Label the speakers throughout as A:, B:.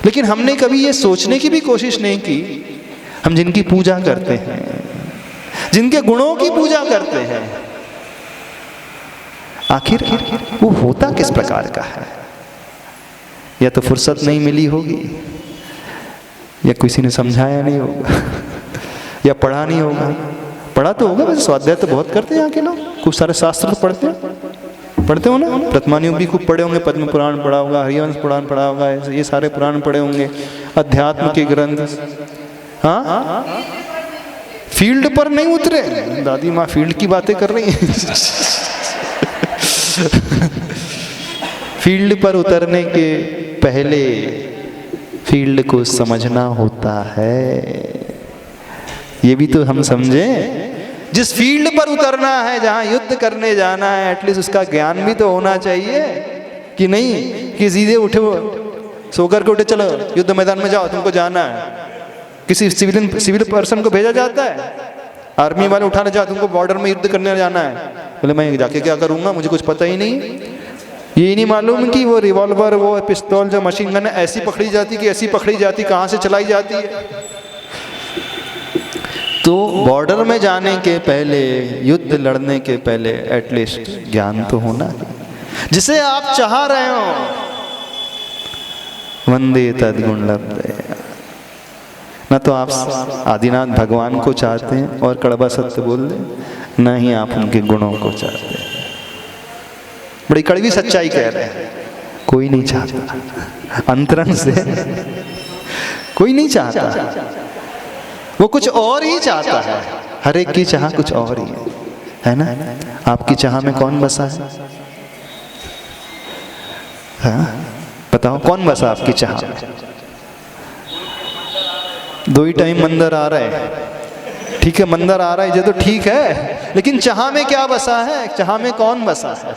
A: लेकिन हमने कभी ये सोचने की भी कोशिश नहीं की, हम जिनकी पूजा करते हैं, जिनके गुणों की पूजा करते हैं, आखिर वो होता किस प्रकार का है? या तो फुर्सत नहीं मिली होगी, या किसी ने समझाया नहीं होगा, या पढ़ा नहीं होगा। पढ़ा तो होगा, वैसे स्वाध्याय तो बहुत करते हैं यहाँ के लोग, खूब सारे शास्त्र तो पढ़ते हो ना। प्रथमानियों भी खूब पढ़े होंगे, पद्म पुराण पढ़ा होगा, हरिवंश पुराण पढ़ा होगा, ये सारे पुराण पढ़े होंगे, अध्यात्म के ग्रंथ। हाँ, फील्ड पर नहीं उतरे। दादी माँ फील्ड की बातें कर रही हैं। फील्ड पर उतरने के पहले फील्ड को समझना होता है। ये भी तो हम समझें, जिस फील्ड पर उतरना है, जहां युद्ध करने जाना है, एटलीस्ट उसका ज्ञान भी तो होना चाहिए कि नहीं कि सीधे उठे सोकर के उठे चलो युद्ध मैदान में जाओ, तुमको जाना है। किसी सिविल पर्सन को भेजा जाता है, आर्मी वाले उठाने जाओ, तुमको बॉर्डर में युद्ध करने जाना है। बोले मैं जाके क्या करूंगा, मुझे कुछ पता ही नहीं। ये नहीं मालूम कि वो रिवॉल्वर, वो पिस्तौल, जो मशीन गन ऐसी पकड़ी जाती कि ऐसी पकड़ी जाती, कहाँ से चलाई जाती है। तो बॉर्डर में जाने के पहले, युद्ध लड़ने के पहले एटलीस्ट ज्ञान तो होना, जिसे आप चाह रहे हो। वंदे तद्गुण लब्धे। न तो आप आदिनाथ भगवान को चाहते हैं और कड़वा सत्य बोल दें, न ही आप उनके गुणों को चाहते हैं। बड़ी कड़वी सच्चाई कह रहे हैं, कोई नहीं चाहता, अंतरंग से कोई नहीं चाहता, वो कुछ और ही चाहता है। हर एक की चाह कुछ और ही है ना। आपकी चाह में कौन बसा है? हाँ? बताओ कौन बसा आपकी चाह में? 2 ही टाइम मंदिर आ रहा है, ठीक है, मंदिर आ रहा है ये तो ठीक है, लेकिन चाह में क्या बसा है? चाह में कौन बसा है?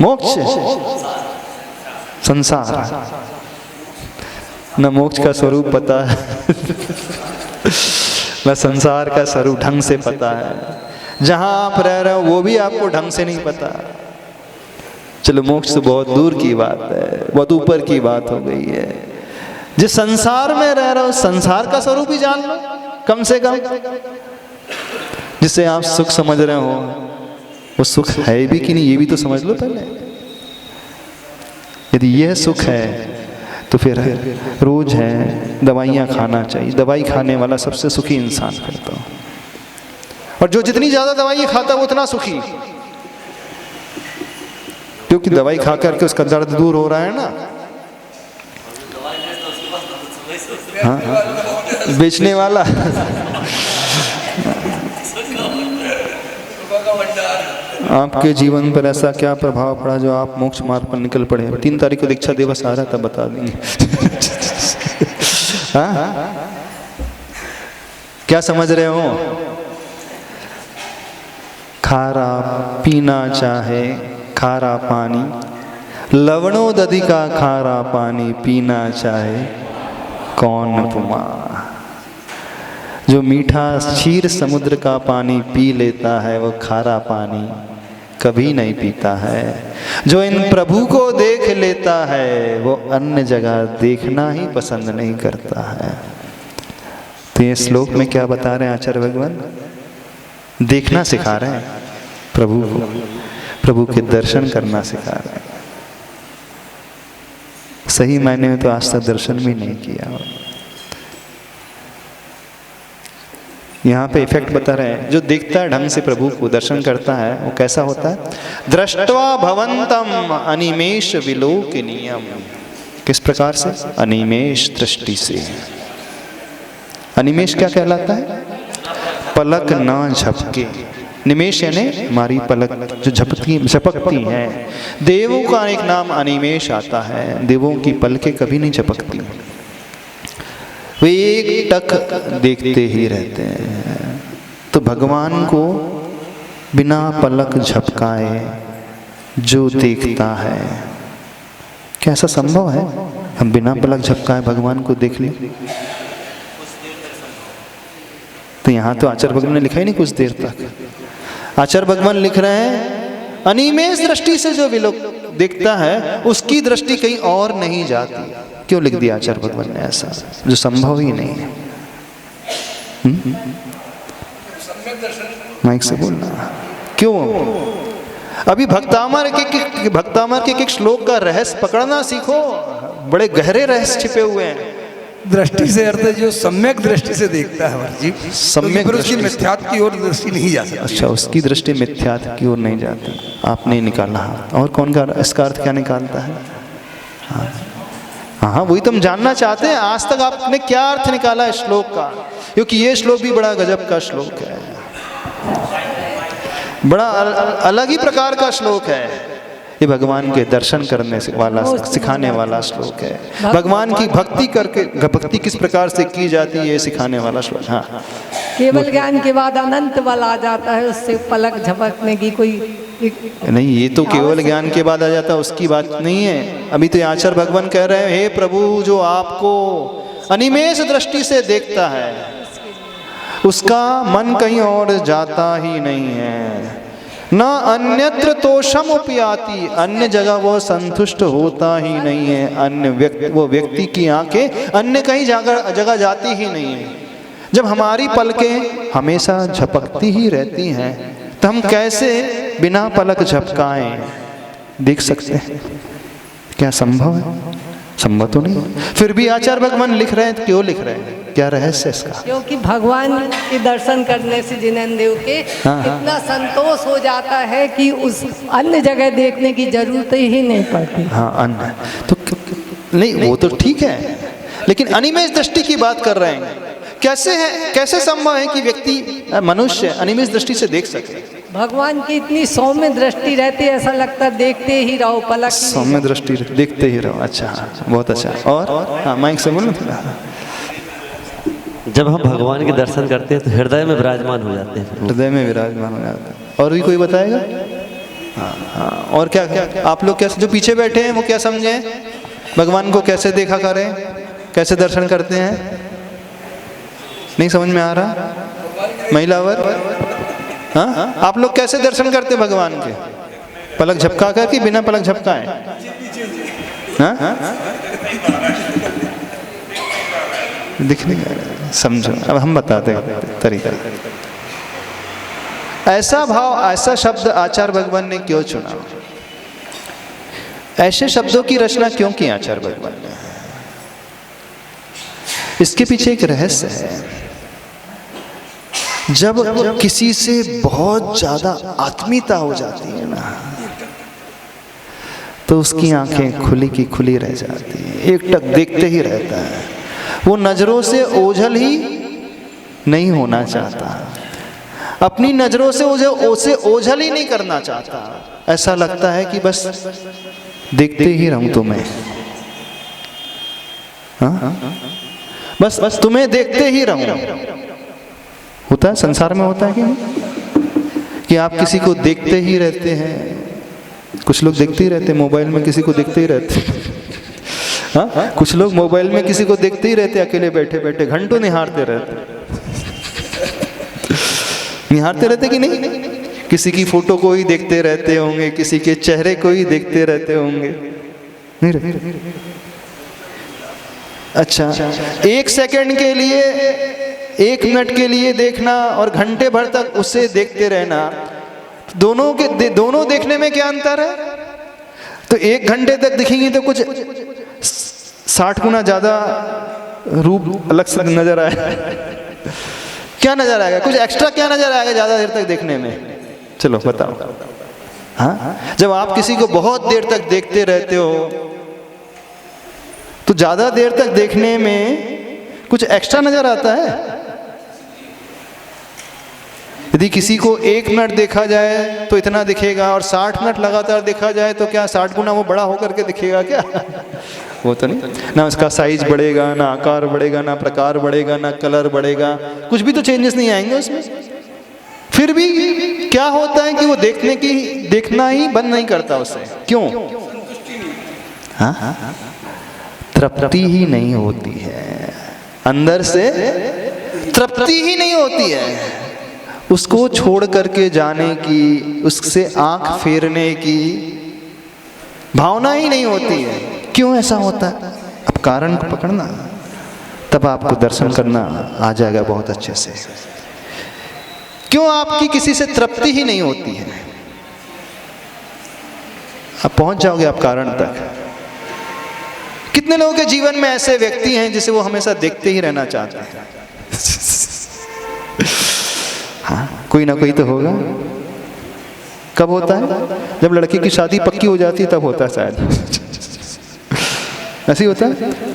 A: मोक्ष, संसार। न मोक्ष का स्वरूप पता है, न संसार का स्वरूप ढंग से पता है। जहां आप रह रहे हो वो भी आपको ढंग से नहीं पता। चलो मोक्ष तो बहुत दूर की बात है, बहुत ऊपर की बात हो गई है। जिस संसार में रह रहे हो, संसार का स्वरूप ही जान लो कम से कम। जिसे आप सुख समझ रहे हो, वो सुख है भी कि नहीं, ये भी तो समझ लो पहले। यदि यह सुख है तो फिर रोज है दवाइयाँ खाना चाहिए। दवाई खाने वाला सबसे सुखी इंसान करता हूँ, और जो जितनी ज्यादा दवाई खाता है वो उतना सुखी, क्योंकि दवाई खा करके उसका दर्द दूर हो रहा है ना। हाँ, बेचने वाला आपके जीवन पर ऐसा क्या प्रभाव पड़ा जो आप मोक्ष मार्ग पर निकल पड़े? 3 तारीख को दीक्षा दिवस आ रहा था, बता देंगे। हाँ? क्या समझ रहे हो? खारा पीना चाहे खारा पानी, लवणों दधि का खारा पानी पीना चाहे कौन पुमा। जो मीठा क्षीर समुद्र का पानी पी लेता है वो खारा पानी कभी नहीं पीता है। जो इन प्रभु को देख लेता है वो अन्य जगह देखना ही पसंद नहीं करता है। तो ये श्लोक में क्या बता रहे हैं आचार्य भगवान? देखना सिखा रहे हैं प्रभु को, प्रभु के दर्शन करना सिखा रहे हैं। सही मायने में तो आज तक दर्शन भी नहीं किया। यहाँ पे इफेक्ट बता रहे हैं, जो देखता है ढंग से प्रभु को, दर्शन करता है, वो कैसा होता है? दृष्ट्वा भवंतम अनिमेष विलोकनीयम। किस प्रकार से? अनिमेष दृष्टि से। अनिमेष क्या कहलाता है? पलक ना झपके। निमेष यानी हमारी पलक जो झपकती हैं। देवों का एक नाम अनिमेष आता है, देवों की पलकें कभी नहीं झपकती, वे एक टक देखते ही रहते हैं। तो भगवान को बिना पलक झपकाए जो देखता है, क्या ऐसा संभव है हम बिना पलक झपकाए भगवान को देख लें? तो यहाँ तो आचार्य भगवान ने लिखा ही नहीं कुछ देर तक। आचार्य भगवान लिख रहे हैं अनिमेष दृष्टि से जो देखता है उसकी दृष्टि कहीं और नहीं जाती। क्यों लिख दिया आचार्य भगवान ने ऐसा, जो संभव ही नहीं है? माइक से बोलना। क्यों? अभी भक्तामर के एक श्लोक का रहस्य पकड़ना सीखो, बड़े गहरे रहस्य छिपे हुए हैं।
B: दृष्टि से अर्थ है जो सम्यक दृष्टि से देखता है जी,
A: सम्यक
B: पर उसकी मिथ्यात्व की ओर दृष्टि नहीं जा सकती।
A: अच्छा, उसकी दृष्टि मिथ्यात्व की ओर नहीं जाती। आपने निकाला, और कौन का इसका अर्थ क्या निकालता है? हाँ, वही तो हम जानना चाहते हैं। आज तक आपने क्या अर्थ निकाला है श्लोक का? क्योंकि ये श्लोक भी बड़ा गजब का श्लोक है, बड़ा अलग ही प्रकार का श्लोक है। ये भगवान के दर्शन करने से वाला, सिखाने वाला श्लोक है। भगवान की भक्ति करके, भक्ति किस प्रकार से की जाती है, ये सिखाने वाला श्लोक। हाँ,
C: केवल ज्ञान के बाद अनंत बल आ जाता है, उससे पलक झपकने की कोई
A: नहीं। ये तो केवल ज्ञान के बाद आ जाता है, उसकी बात नहीं है। अभी तो आचार्य भगवान कह रहे हैं, हे प्रभु, जो आपको अनिमेष दृष्टि से देखता है उसका मन कहीं और जाता ही नहीं है। न अन्यत्र तोषम उपयाति, अन्य जगह वो संतुष्ट होता ही नहीं है। वो व्यक्ति की आंखें अन्य कहीं जगह जाती ही नहीं है। जब हमारी पलकें हमेशा झपकती ही रहती हैं, तो हम कैसे बिना पलक झपकाएं देख सकते हैं? क्या संभव है? संभव तो नहीं। फिर भी आचार्य भगवान लिख रहे हैं। क्यों लिख रहे हैं? क्या रहस्य है इसका?
C: क्योंकि भगवान के दर्शन करने से जिनेंद्र के इतना संतोष हो जाता है कि उस अन्य जगह देखने की जरूरत ही नहीं पड़ती।
A: हाँ, अन्य तो नहीं, वो तो ठीक है, लेकिन अनिमेष दृष्टि की बात कर रहे हैं। कैसे है, कैसे संभव है कि व्यक्ति, मनुष्य अनिमेष दृष्टि से देख सके?
C: भगवान की इतनी सौम्य दृष्टि रहती है, ऐसा लगता है देखते ही रहो, पलक
A: सौम्य दृष्टि, देखते ही रहो। अच्छा, बहुत अच्छा। और हाँ, माइक से बोलो थोड़ा।
D: जब हम भगवान के दर्शन करते हैं तो हृदय में विराजमान हो जाते हैं।
A: हृदय में विराजमान हो जाते हैं। और भी कोई बताएगा? हाँ हाँ। और क्या क्या आप लोग कैसे, जो पीछे बैठे हैं वो क्या समझे? भगवान को कैसे देखा करें, कैसे दर्शन करते हैं? नहीं समझ में आ रहा? महिलावर, हाँ, आप लोग कैसे दर्शन करते हैं भगवान के? पलक झपका कर कि बिना पलक झपकाए? हाँ, दिखने समझो। अब हम बताते हैं तरीका। ऐसा भाव, ऐसा शब्द आचार्य भगवान ने क्यों चुना? ऐसे शब्दों की रचना क्यों की आचार्य भगवान ने? इसके पीछे एक रहस्य है। जब किसी से बहुत ज्यादा आत्मीयता हो जाती है ना, तो उसकी आंखें खुली की खुली रह जाती है, एकटक देखते ही रहता है। वो नजरों से ओझल ही नहीं होना चाहता, अपनी नजरों से उसे ओझल ही नहीं करना चाहता। ऐसा लगता है कि बस देखते ही रहूं तुम्हें, हाँ? बस तुम्हें देखते ही रहूं। होता है, संसार में होता है कि नहीं? कि आप किसी को देखते ही रहते हैं। कुछ लोग देखते ही रहते हैं, मोबाइल में किसी को देखते ही रहते हैं। हाँ, कुछ लोग मोबाइल में किसी को देखते ही रहते, अकेले बैठे बैठे घंटों निहारते रहते। निहारते रहते कि नहीं? किसी की फोटो को ही देखते रहते होंगे, किसी के चेहरे को ही देखते रहते होंगे, नहीं रहते? अच्छा, एक सेकंड के लिए, एक मिनट के लिए देखना और घंटे भर तक उसे देखते रहना, दोनों देखने में क्या अंतर है? तो एक घंटे तक दिखेंगे तो कुछ 60 गुना ज्यादा रूप अलग से नजर आए। क्या नजर आएगा? कुछ एक्स्ट्रा क्या नजर आएगा ज्यादा देर तक देखने में? चलो बताओ। हाँ, जब आप किसी को बहुत देर तक देखते रहते हो तो ज्यादा देर तक देखने में कुछ एक्स्ट्रा नजर आता है। यदि किसी को 1 मिनट देखा जाए तो इतना दिखेगा, और 60 मिनट लगातार देखा जाए तो क्या 60 गुना वो बड़ा होकर के दिखेगा क्या? वो तो नहीं ना। उसका साइज बढ़ेगा, ना आकार बढ़ेगा, ना प्रकार बढ़ेगा, ना कलर बढ़ेगा, कुछ भी तो चेंजेस नहीं आएंगे उसमें। फिर भी क्या होता है कि वो देखना ही बंद नहीं करता उसे। क्यों? हाँ, तृप्ति ही नहीं होती है, अंदर से तृप्ति ही नहीं होती है। उसको छोड़ करके जाने की, उससे आंख फेरने की भावना ही नहीं होती है। क्यों ऐसा होता है? अब कारण को पकड़ना, तब आपको दर्शन करना आ जाएगा बहुत अच्छे से। क्यों आपकी किसी से तृप्ति ही नहीं होती है? अब पहुंच जाओगे आप कारण तक। कितने लोगों के जीवन में ऐसे व्यक्ति हैं जिसे वो हमेशा देखते ही रहना चाहते हैं? हाँ, कोई ना कोई तो होगा। कब होता है? जब लड़की की शादी पक्की हो जाती है तब होता है शायद। ऐसे ही होता है।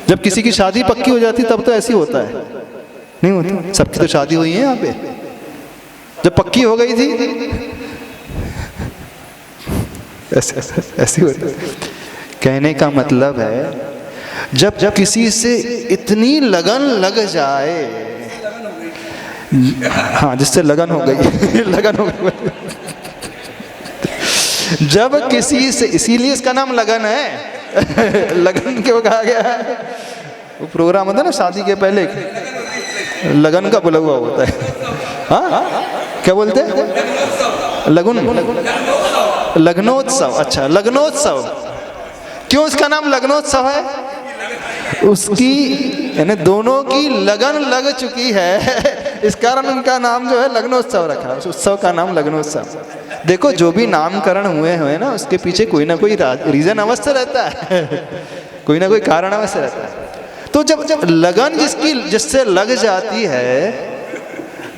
A: जब किसी की शादी पक्की हो जाती है तब तो ऐसे ही होता है, नहीं होता? सबकी तो शादी हुई है यहाँ पे। जब पक्की हो गई थी ऐसे होता है। कहने का मतलब है जब किसी से इतनी लगन लग जाए, हाँ, जिससे लगन हो गई लगन हो गई जब किसी से, इसीलिए इसका नाम लगन है। लगन क्यों कहा गया है? वो प्रोग्राम होता है ना शादी के पहले, लगन का बुला हुआ होता है। हाँ, क्या बोलते हैं? लग्नोत्सव। अच्छा, लग्नोत्सव। क्यों इसका नाम लग्नोत्सव है? उसकी यानी दोनों की लगन लग चुकी है, इस कारण उनका नाम जो है लग्नोत्सव रखा। उस उत्सव का नाम लग्नोत्सव। देखो, जो भी नामकरण हुए हुए ना, उसके पीछे कोई ना कोई रीजन अवश्य रहता है, कोई ना कोई कारण अवश्य रहता है। तो जब लगन जिससे लग जाती है,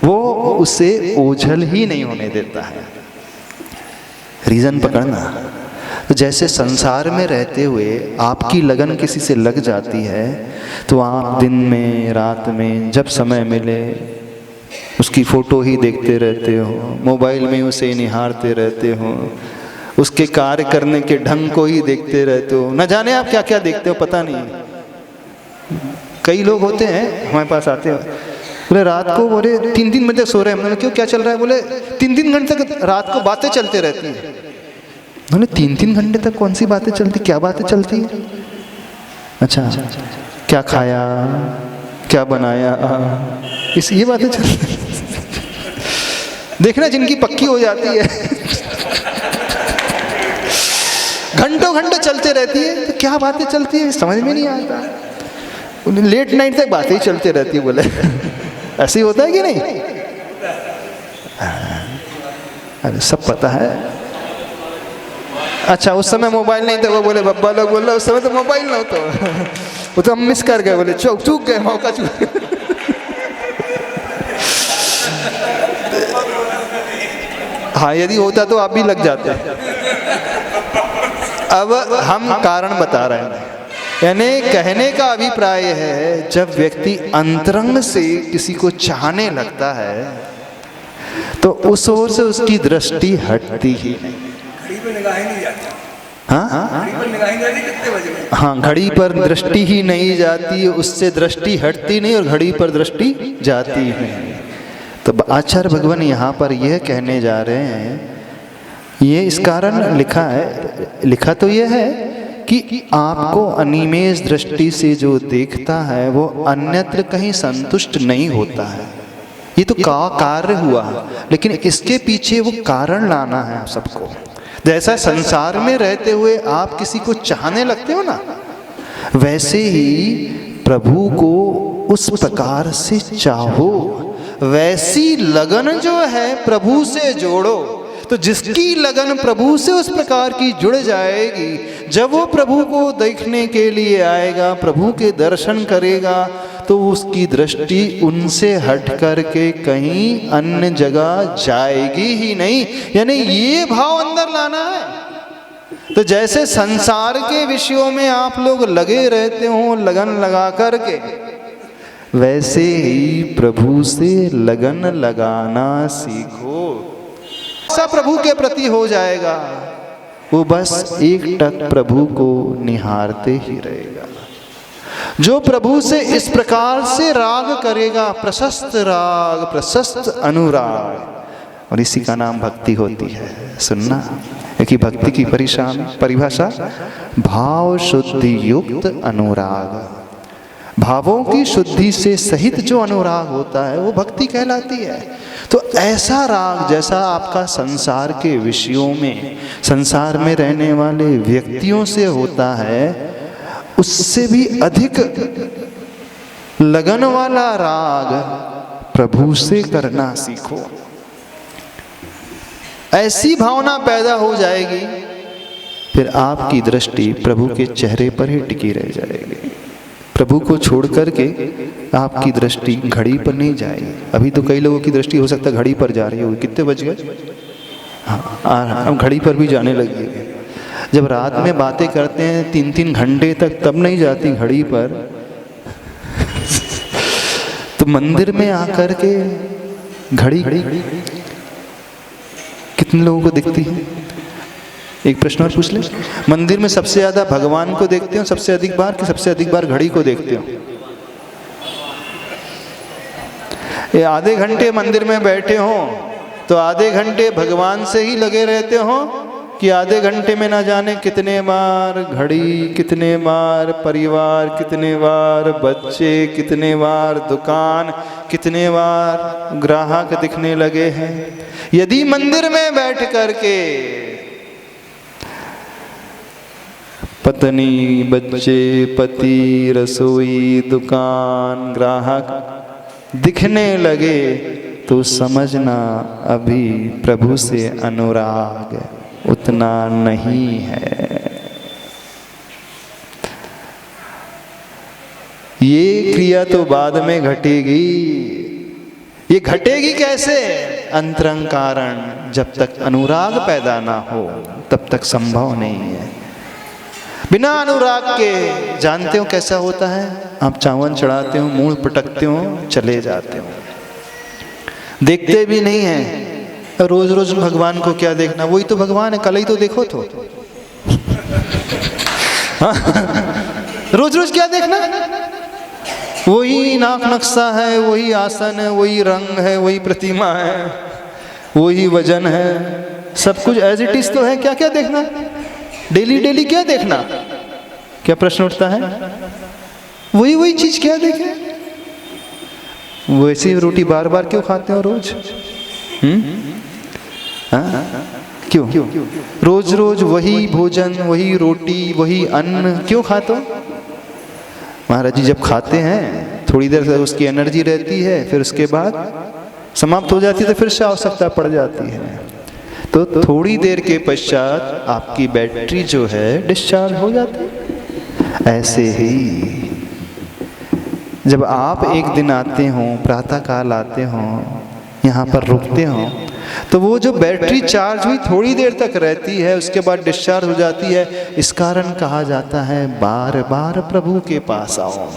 A: वो उसे ओझल ही नहीं होने देता है। रीजन पकड़ना। तो जैसे संसार में रहते हुए आपकी लगन किसी से लग जाती है, तो आप दिन में रात में जब समय मिले उसकी फ़ोटो ही देखते रहते हो, मोबाइल में उसे निहारते रहते हो, उसके कार्य करने के ढंग को ही देखते रहते हो। न जाने आप क्या क्या देखते हो, पता नहीं। कई लोग होते हैं हमारे पास आते हैं, बोले रात को बोले 3-3 बजे तक सो रहे हैं। मैंने क्यों, क्या चल रहा है? बोले 3-3 घंटे तक रात को बातें चलते रहती हैं। मैंने 3-3 घंटे तक कौन सी बातें चलती? क्या बातें चलती है? अच्छा, क्या खाया, क्या बनाया, ये बातें चलती। देखना, जिनकी पक्की हो जाती है घंटों घंटे चलते रहती है, तो क्या बातें चलती है समझ में नहीं आता। लेट नाइट तक बातें ही चलती रहती है। बोले ऐसे ही होता है कि नहीं? अरे सब पता है। अच्छा, उस समय मोबाइल नहीं था। वो बोले बब्बा लोग बोल रहे उस समय तो मोबाइल ना होता, वो तो हम मिस कर गए। बोले चूक गए, मौका चूक गए। हाँ, यदि होता तो आप भी लग जाते। अब हम कारण बता रहे हैं। यानी कहने का अभिप्राय है, जब व्यक्ति अंतरंग से किसी को चाहने लगता है तो उस ओर से उसकी दृष्टि हटती ही नहीं। हाँ, घड़ी पर दृष्टि ही नहीं जाती, उससे दृष्टि हटती नहीं और घड़ी पर दृष्टि जाती नहीं। तो आचार्य भगवान यहाँ पर यह कहने जा रहे हैं, ये इस कारण लिखा तो यह है कि आपको अनिमेष दृष्टि से जो देखता है वो अन्यत्र कहीं संतुष्ट नहीं होता है। ये तो कार्य हुआ, लेकिन इसके पीछे वो कारण लाना है आप सबको। जैसा संसार में रहते हुए आप किसी को चाहने लगते हो ना, वैसे ही प्रभु को उस प्रकार से चाहो, वैसी लगन जो है प्रभु से जोड़ो। तो जिसकी लगन प्रभु से उस प्रकार की जुड़ जाएगी, जब वो प्रभु को देखने के लिए आएगा, प्रभु के दर्शन करेगा, तो उसकी दृष्टि उनसे हट करके कहीं अन्य जगह जाएगी ही नहीं। यानी ये भाव अंदर लाना है। तो जैसे संसार के विषयों में आप लोग लगे रहते हो लगन लगा करके, वैसे ही प्रभु से लगन लगाना सीखो। सब प्रभु के प्रति हो जाएगा, वो बस एक टक प्रभु को निहारते ही रहेगा। जो प्रभु से इस प्रकार से राग करेगा, प्रशस्त राग, प्रशस्त अनुराग, और इसी का नाम भक्ति होती है। सुनना, क्योंकि भक्ति की परिभाषा भाव शुद्धि युक्त अनुराग। भावों की शुद्धि से सहित जो अनुराग होता है वो भक्ति कहलाती है। तो ऐसा राग जैसा आपका संसार के विषयों में, संसार में रहने वाले व्यक्तियों से होता है, उससे भी अधिक लगन वाला राग प्रभु से करना सीखो। ऐसी भावना पैदा हो जाएगी, फिर आपकी दृष्टि प्रभु के चेहरे पर ही टिकी रह जाएगी। प्रभु को छोड़ करके आपकी दृष्टि घड़ी पर नहीं जाएगी। अभी तो कई लोगों की दृष्टि हो सकता है घड़ी पर जा रही होगी। कितने बज गए? हाँ, हम घड़ी पर भी जाने लगी है। जब रात में बातें करते हैं 3-3 घंटे तक, तब नहीं जाती घड़ी पर। तो मंदिर में आकर के घड़ी कितने लोगों को दिखती है? एक प्रश्न और पूछ ले, मंदिर में सबसे ज्यादा भगवान को देखते हो सबसे अधिक बार, कि सबसे अधिक बार घड़ी को देखते हो? ये आधे घंटे मंदिर में बैठे हो तो आधे घंटे भगवान से ही लगे रहते हो, कि आधे घंटे में ना जाने कितने बार घड़ी, कितने बार परिवार, कितने बार बच्चे, कितने बार दुकान, कितने बार ग्राहक दिखने लगे हैं। यदि मंदिर में बैठ करके पत्नी, बच्चे, पति, रसोई, दुकान, ग्राहक दिखने लगे, तो समझना अभी प्रभु से अनुराग उतना नहीं है। ये क्रिया तो बाद में घटेगी। ये घटेगी कैसे? अंतरंग कारण। जब तक अनुराग पैदा ना हो तब तक संभव नहीं है। बिना अनुराग के जानते हो कैसा होता है? आप चावल चढ़ाते हो, मुंह पटकते हो, चले जाते हो, देखते भी नहीं है। रोज रोज भगवान को क्या देखना? वही तो भगवान है, कल ही तो देखो तो। रोज रोज क्या देखना? वही नाक नक्शा है, वही आसन है, वही रंग है, वही प्रतिमा है, वही वजन है, सब कुछ एज इट इज तो है। क्या क्या देखना? डेली डेली क्या देखना? क्या प्रश्न उठता है? वही वही चीज क्या देखे? वैसी रोटी बार बार क्यों खाते हो रोज? क्यों रोज रोज वही भोजन, वही रोटी, वही अन्न क्यों खाते हो? महाराज जी जब खाते हैं थोड़ी देर तक उसकी एनर्जी रहती है, फिर उसके बाद समाप्त हो जाती है, तो फिर से आवश्यकता पड़ जाती है। तो थोड़ी देर के पश्चात आपकी बैटरी जो है डिस्चार्ज हो जाती है। ऐसे ही जब आप एक दिन आते हो, प्रातः काल आते हो, यहाँ पर रुकते हो, तो वो जो बैटरी चार्ज हुई थोड़ी देर तक रहती है, उसके बाद डिस्चार्ज हो जाती है। इस कारण कहा जाता है बार बार प्रभु के पास आओ।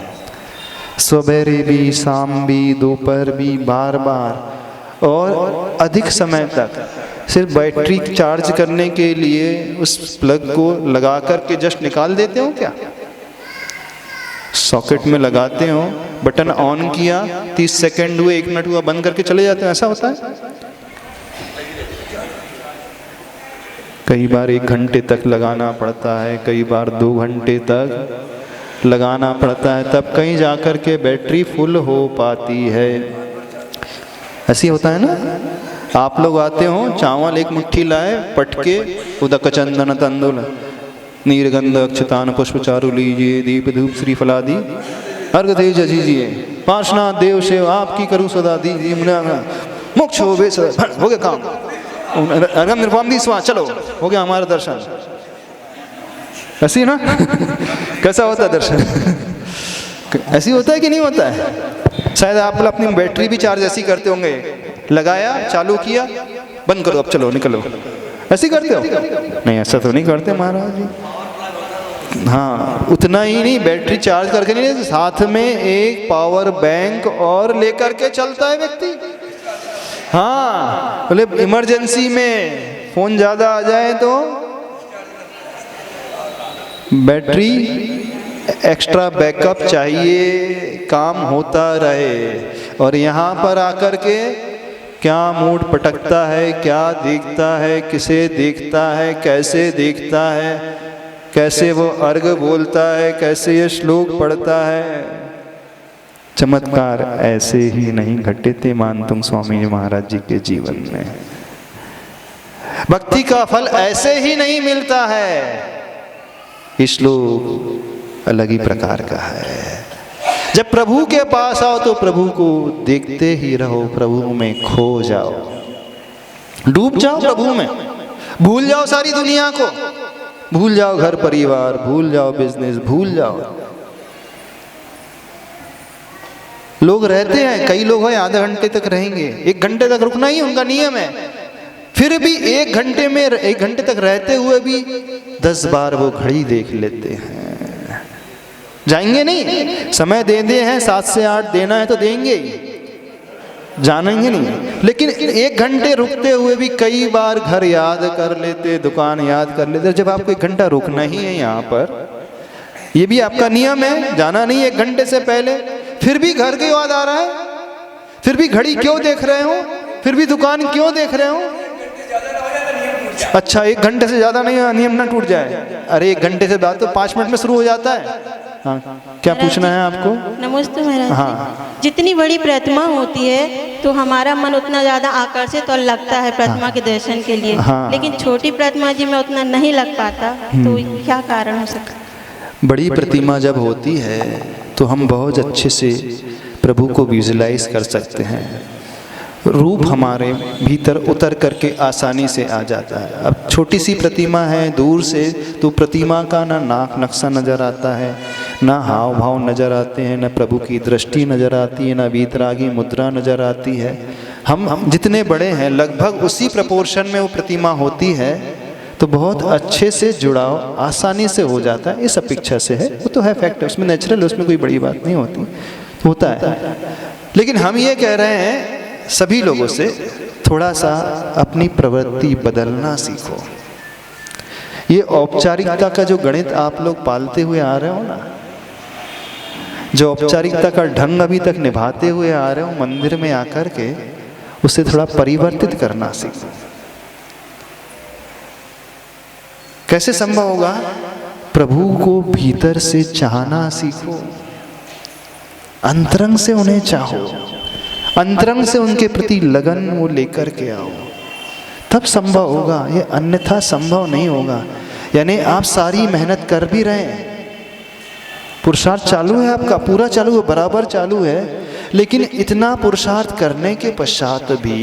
A: सवेरे भी, शाम भी, दोपहर भी, बार बार और अधिक समय तक। सिर्फ बैटरी चार्ज करने के लिए उस प्लग को लगा करके जस्ट निकाल देते हो क्या? सॉकेट में लगाते हो, बटन ऑन किया, 30 सेकंड हुए, 1 मिनट हुआ, बंद करके चले जाते हो। ऐसा होता है? कई बार 1 घंटे तक लगाना पड़ता है, कई बार 2 घंटे तक लगाना पड़ता है, तब कहीं जाकर के बैटरी फुल हो पाती है। ऐसी होता है ना? आप लोग आते हो, चावल 1 मुट्ठी लाए, पटके, उदक चंदन तंदुल नीरगंध अक्षतान पुष्प चारु लीजिए, दीप धूप श्रीफलादि अर्घ तेज दीजिए, पार्श्वनाथ देव से आपकी करूँ सदा दीजिए, मोक्ष हो गए, हो गया काम। अर्घम निर्वाम दी स्वा, चलो हो गया हमारा दर्शन। ऐसी ना? कैसा होता है दर्शन? ऐसी होता है कि नहीं होता है? शायद आप अपनी बैटरी भी चार्ज ऐसी करते होंगे, लगाया, चालू किया, बंद करो, अब चलो निकलो। ऐसे करते हो? नहीं, ऐसा तो नहीं करते महाराज जी। हाँ, उतना ही नहीं, बैटरी चार्ज करके नहीं, साथ में एक पावर बैंक और लेकर के चलता है व्यक्ति। हाँ, बोले इमरजेंसी में फोन ज्यादा आ जाए तो बैटरी एक्स्ट्रा बैकअप चाहिए, काम होता रहे। और यहाँ पर आकर के क्या मूड पटकता है, क्या देखता है, किसे देखता है, कैसे देखता है, कैसे वो अर्घ बोलता है, कैसे ये श्लोक पढ़ता है, चमत्कार ऐसे ही नहीं घटे थे मानतुंग स्वामी जी महाराज जी के जीवन में। भक्ति का फल ऐसे ही नहीं मिलता है। श्लोक अलग ही प्रकार का है। जब प्रभु के पास आओ तो प्रभु को देखते ही रहो, प्रभु में खो जाओ, डूब जाओ प्रभु में, भूल जाओ सारी दुनिया को, भूल जाओ घर परिवार, भूल जाओ बिजनेस, भूल जाओ। लोग रहते हैं, कई लोग हैं आधे घंटे तक रहेंगे, 1 घंटे तक रुकना ही उनका नियम है, फिर भी 1 घंटे तक रहते हुए भी 10 बार वो घड़ी देख लेते हैं। जाएंगे नहीं, समय दे दिए हैं 7 से 8 देना है तो देंगे ही, जानेंगे नहीं। लेकिन 1 घंटे रुकते हुए भी कई बार घर याद कर लेते, दुकान याद कर लेते। जब आपको 1 घंटा रुकना ही है यहाँ पर, ये भी आपका नियम है, जाना नहीं 1 घंटे से पहले, फिर भी घर की याद आ रहा है, फिर भी घड़ी क्यों देख रहे हो, फिर भी दुकान क्यों देख रहे हो? अच्छा 1 घंटे से ज्यादा नहीं, नियम ना टूट जाए। अरे 1 घंटे से बाद तो 5 मिनट में शुरू हो जाता है। हाँ, क्या पूछना है आपको?
E: नमस्ते महाराज।
A: हाँ।
E: जितनी बड़ी प्रतिमा होती है तो हमारा मन उतना ज़्यादा आकर्षित और लगता है प्रतिमा के दर्शन के लिए।
A: हाँ।
E: लेकिन छोटी प्रतिमा जी में उतना नहीं लग पाता, तो क्या कारण हो सकता?
A: बड़ी प्रतिमा जब होती है तो हम बहुत अच्छे से प्रभु को विजुलाइज कर सकते हैं, रूप हमारे भीतर उतर करके आसानी से आ जाता है। अब छोटी सी प्रतिमा है, दूर से तो प्रतिमा का ना नाक नक्शा नज़र आता है, ना हाव भाव नज़र आते हैं, ना प्रभु की दृष्टि नज़र आती है, ना वीतरागी मुद्रा नज़र आती है। हम जितने बड़े हैं लगभग उसी प्रपोर्शन में वो प्रतिमा होती है, तो बहुत अच्छे से जुड़ाव आसानी से हो जाता है। इस अपेक्षा से है, वो तो है फैक्ट, उसमें नेचुरल, उसमें कोई बड़ी बात नहीं होती, होता है। लेकिन हम ये कह रहे हैं सभी लोगों से, थोड़ा सा अपनी प्रवृत्ति बदलना सीखो। ये औपचारिकता का जो गणित आप लोग पालते हुए आ रहे हो ना, जो औपचारिकता का ढंग अभी तक निभाते हुए आ रहे हो मंदिर में आकर के, उसे थोड़ा परिवर्तित करना सीखो। कैसे संभव होगा? प्रभु को भीतर से चाहना सीखो, अंतरंग से उन्हें चाहो, अंतरंग से उनके प्रति लगन वो लेकर के आओ, तब संभव होगा, ये अन्यथा संभव नहीं होगा। यानी आप सारी मेहनत कर भी रहे हैं, पुरुषार्थ चालू है आपका, पूरा चालू है, बराबर चालू है, लेकिन इतना पुरुषार्थ करने के पश्चात भी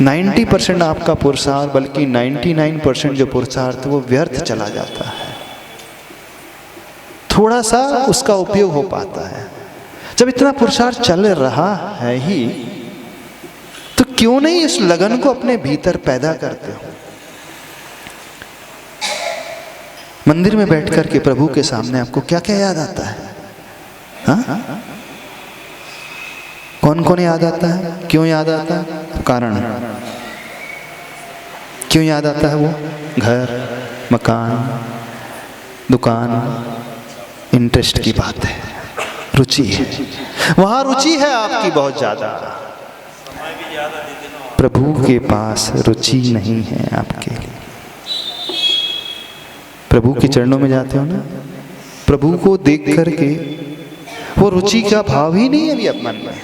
A: 90% आपका पुरुषार्थ, बल्कि 99% जो पुरुषार्थ वो व्यर्थ चला जाता है। थोड़ा सा उसका उपयोग हो पाता है। जब इतना पुरुषार्थ चल रहा है ही, तो क्यों नहीं इस लगन को अपने भीतर पैदा करते हो? मंदिर में बैठ कर के प्रभु के सामने आपको क्या क्या याद आता है? हाँ? कौन कौन याद आता है? क्यों याद आता है? कारण क्यों याद आता है? वो घर, मकान, दुकान, इंटरेस्ट की बात है, रुचि है, वहां रुचि है आपकी बहुत ज्यादा। प्रभु के पास रुचि नहीं है आपके लिए। प्रभु के चरणों में जाते हो ना, प्रभु को देख करके वो रुचि का भाव ही नहीं है अभी आप मन में,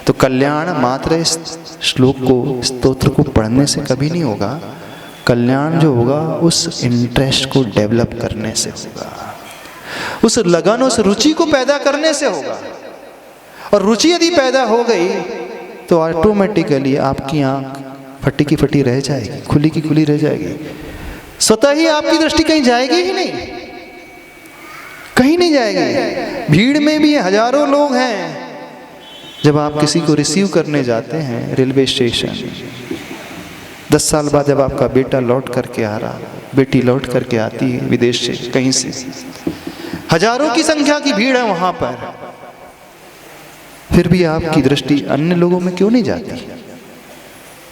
A: तो कल्याण मात्र इस श्लोक को, स्तोत्र को पढ़ने से कभी नहीं होगा। कल्याण जो होगा उस इंटरेस्ट को डेवलप करने से होगा, उस लगन, उस रुचि को पैदा करने से होगा। और रुचि यदि पैदा हो गई तो ऑटोमेटिकली आपकी आंख फटी की फटी रह जाएगी, खुली की खुली रह जाएगी, स्वतः ही आपकी दृष्टि कहीं जाएगी ही नहीं, कहीं नहीं जाएगी। भीड़ में भी हजारों लोग हैं। जब आप किसी को रिसीव करने जाते हैं रेलवे स्टेशन, 10 साल बाद जब आपका बेटा लौट करके आ रहा, बेटी लौट करके आती है विदेश से, कहीं से, हजारों की संख्या की भीड़ है वहां पर, फिर भी आपकी दृष्टि अन्य लोगों में क्यों नहीं जाती?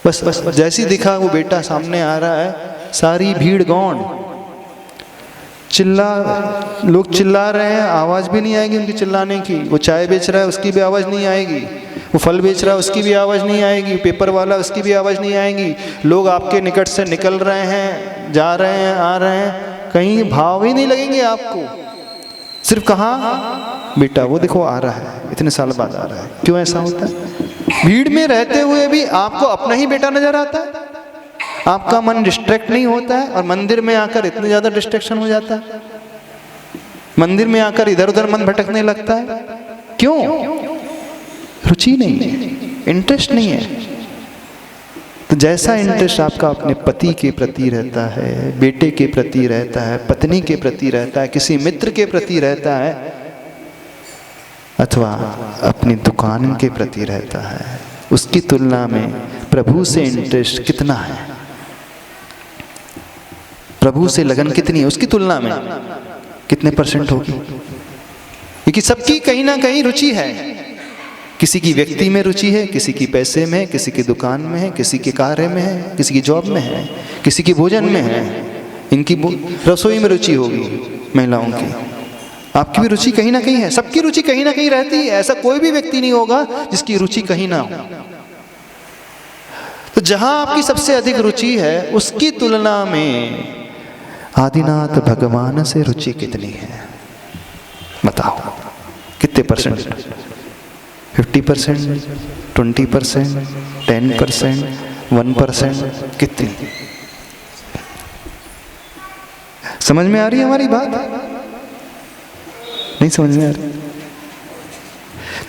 A: बस जैसी दिखा वो बेटा सामने आ रहा है, सारी भीड़ गौण, लोग चिल्ला रहे हैं, आवाज भी नहीं आएगी उनकी चिल्लाने की। वो चाय बेच रहा है उसकी भी आवाज नहीं आएगी, वो फल बेच रहा है उसकी भी आवाज नहीं आएगी, पेपर वाला उसकी भी आवाज नहीं आएगी। लोग आपके निकट से निकल रहे हैं, जा रहे हैं, आ रहे हैं, कहीं भाव ही नहीं लगेंगे आपको। सिर्फ कहाँ, बेटा वो देखो आ रहा है, इतने साल बाद आ रहा है। क्यों ऐसा होता है? भीड़ में रहते हुए भी आपको अपना ही बेटा नजर आता है, आपका मन डिस्ट्रैक्ट नहीं होता है, और मंदिर में आकर इतने ज्यादा डिस्ट्रैक्शन हो जाता है, मंदिर में आकर इधर उधर मन भटकने लगता है। क्यों? रुचि नहीं है, इंटरेस्ट नहीं है। तो जैसा इंटरेस्ट आपका अपने पति के प्रति रहता है, बेटे के प्रति रहता है, पत्नी के प्रति रहता है, किसी मित्र के प्रति रहता है, अथवा अपनी दुकान के प्रति रहता है, उसकी तुलना में प्रभु से इंटरेस्ट कितना है, प्रभु से लगन कितनी है, उसकी तुलना में कितने % होगी? क्योंकि सबकी कहीं ना कहीं रुचि है। किसी की व्यक्ति में रुचि है, किसी की पैसे में है, किसी की दुकान में है, किसी के कार्य में है, किसी की जॉब में है, किसी की भोजन में है, इनकी रसोई में रुचि होगी महिलाओं की, आपकी भी रुचि कहीं ना कहीं है, सबकी रुचि कहीं ना कहीं रहती है। ऐसा कोई भी व्यक्ति नहीं होगा जिसकी रुचि कहीं ना हो। तो जहां आपकी सबसे अधिक रुचि है, उसकी तुलना में आदिनाथ भगवान से रुचि कितनी है? बताओ कितने %? 50%, 20%, 10%, 1%, कितनी? समझ में आ रही है हमारी बात? नहीं समझ में आ रही?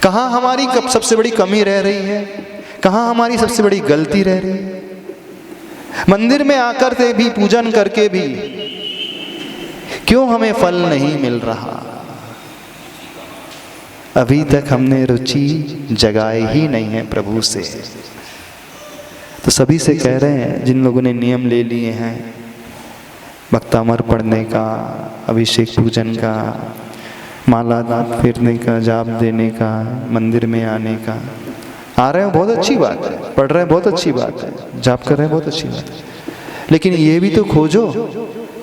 A: कहाँ हमारी सबसे बड़ी कमी रह रही है, कहाँ हमारी सबसे बड़ी गलती रह रही है? मंदिर में आकर के भी, पूजन करके भी क्यों हमें फल नहीं मिल रहा? अभी तक हमने रुचि जगाई ही नहीं है प्रभु से। तो सभी से कह रहे हैं, जिन लोगों ने नियम ले लिए हैं भक्तामर पढ़ने का, अभिषेक पूजन का, माला फेरने का, जाप देने का, मंदिर में आने का, आ रहे हैं बहुत अच्छी बात है, पढ़ रहे हैं बहुत अच्छी बात है, जाप कर रहे हैं बहुत अच्छी बात है, लेकिन ये भी तो खोजो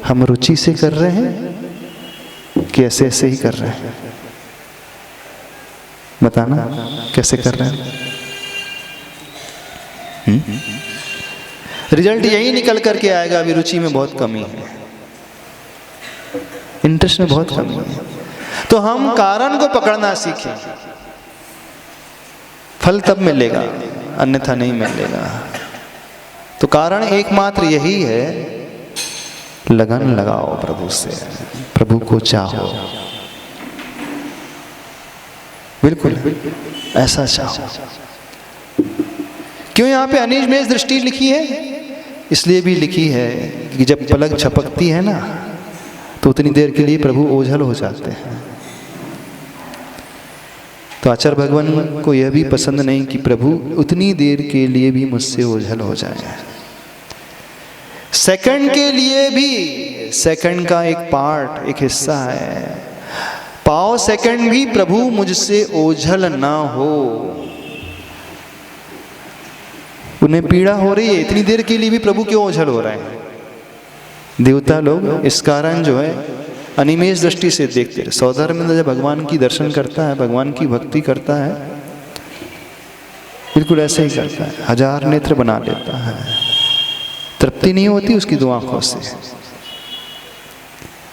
A: हम रुचि से कर रहे हैं कि ऐसे ऐसे ही कर रहे हैं? बताना कैसे कर रहे हैं? रिजल्ट यही निकल करके आएगा, अभी रुचि में बहुत कमी है, इंटरेस्ट में बहुत कमी है। तो हम कारण को पकड़ना सीखें, फल तब मिलेगा, अन्यथा नहीं मिलेगा। तो कारण एकमात्र यही है, लगन लगाओ प्रभु से, प्रभु को चाहो, बिल्कुल ऐसा चाहो। क्यों यहाँ पे अनिमेष दृष्टि लिखी है? इसलिए भी लिखी है कि जब पलक झपकती है ना, तो उतनी देर के लिए प्रभु ओझल हो जाते हैं। तो आचार्य भगवान को यह भी पसंद नहीं कि प्रभु उतनी देर के लिए भी मुझसे ओझल हो जाए। सेकंड के लिए भी, सेकंड का एक पार्ट, एक हिस्सा है, पाव सेकंड भी प्रभु मुझसे ओझल ना हो। उन्हें पीड़ा हो रही है, इतनी देर के लिए भी प्रभु क्यों ओझल हो रहे हैं? देवता लोग इस कारण जो है अनिमेष दृष्टि से देखते हैं। सौधर्म जब भगवान की दर्शन करता है, भगवान की भक्ति करता है, बिल्कुल ऐसे ही करता है, 1000 नेत्र बना लेता है। तृप्ति नहीं होती उसकी 2 आंखों से,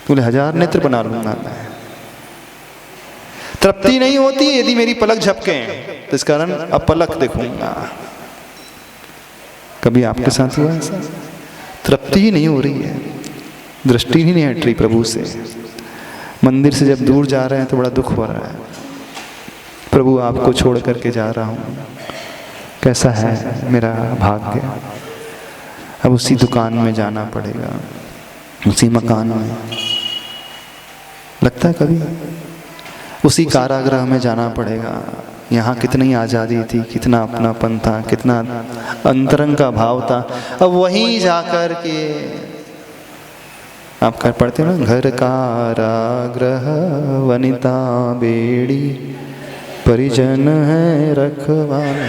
A: बोले 1000 नेत्र बना लूंगा मैं। तृप्ति नहीं होती यदि मेरी पलक झपके, तो इस कारण अब पलक देखूंगा। कभी आपके साथ हुआ ऐसा? तृप्ति ही नहीं हो रही है, दृष्टि ही नहीं हट रही प्रभु से। मंदिर से जब दूर जा रहे हैं तो बड़ा दुख हो रहा है, प्रभु आपको छोड़ करके जा रहा हूँ, कैसा है मेरा भाग्य। अब उसी दुकान में जाना पड़ेगा, उसी मकान में, लगता है कभी उसी कारागृह में जाना पड़ेगा। यहाँ कितनी आज़ादी थी, कितना अपनापन था, कितना अंतरंग का भाव था। अब वहीं जाकर के आप कर पढ़ते हो ना, घर कारागृह वनिता बेड़ी परिजन है रखवाला,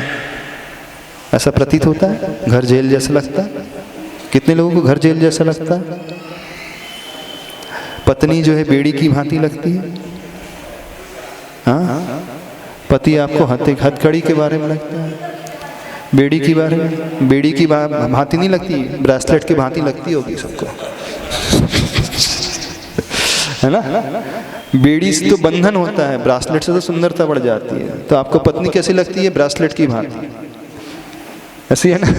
A: ऐसा प्रतीत होता है। घर जेल जैसा लगता है। कितने लोगों को घर जेल जैसा लगता है? पत्नी जो है बेड़ी की भांति लगती है। हाँ, पति आपको हथकड़ी के बारे में लगता है, बेड़ी की बारे में, बेड़ी की भांति नहीं लगती, ब्रेसलेट की भांति लगती होगी सबको, है ना? बेड़ी से तो बंधन होता है, ब्रासलेट से तो सुंदरता बढ़ जाती है। तो आपको पत्नी कैसी लगती है? ब्रासलेट की भांति, ऐसी है ना?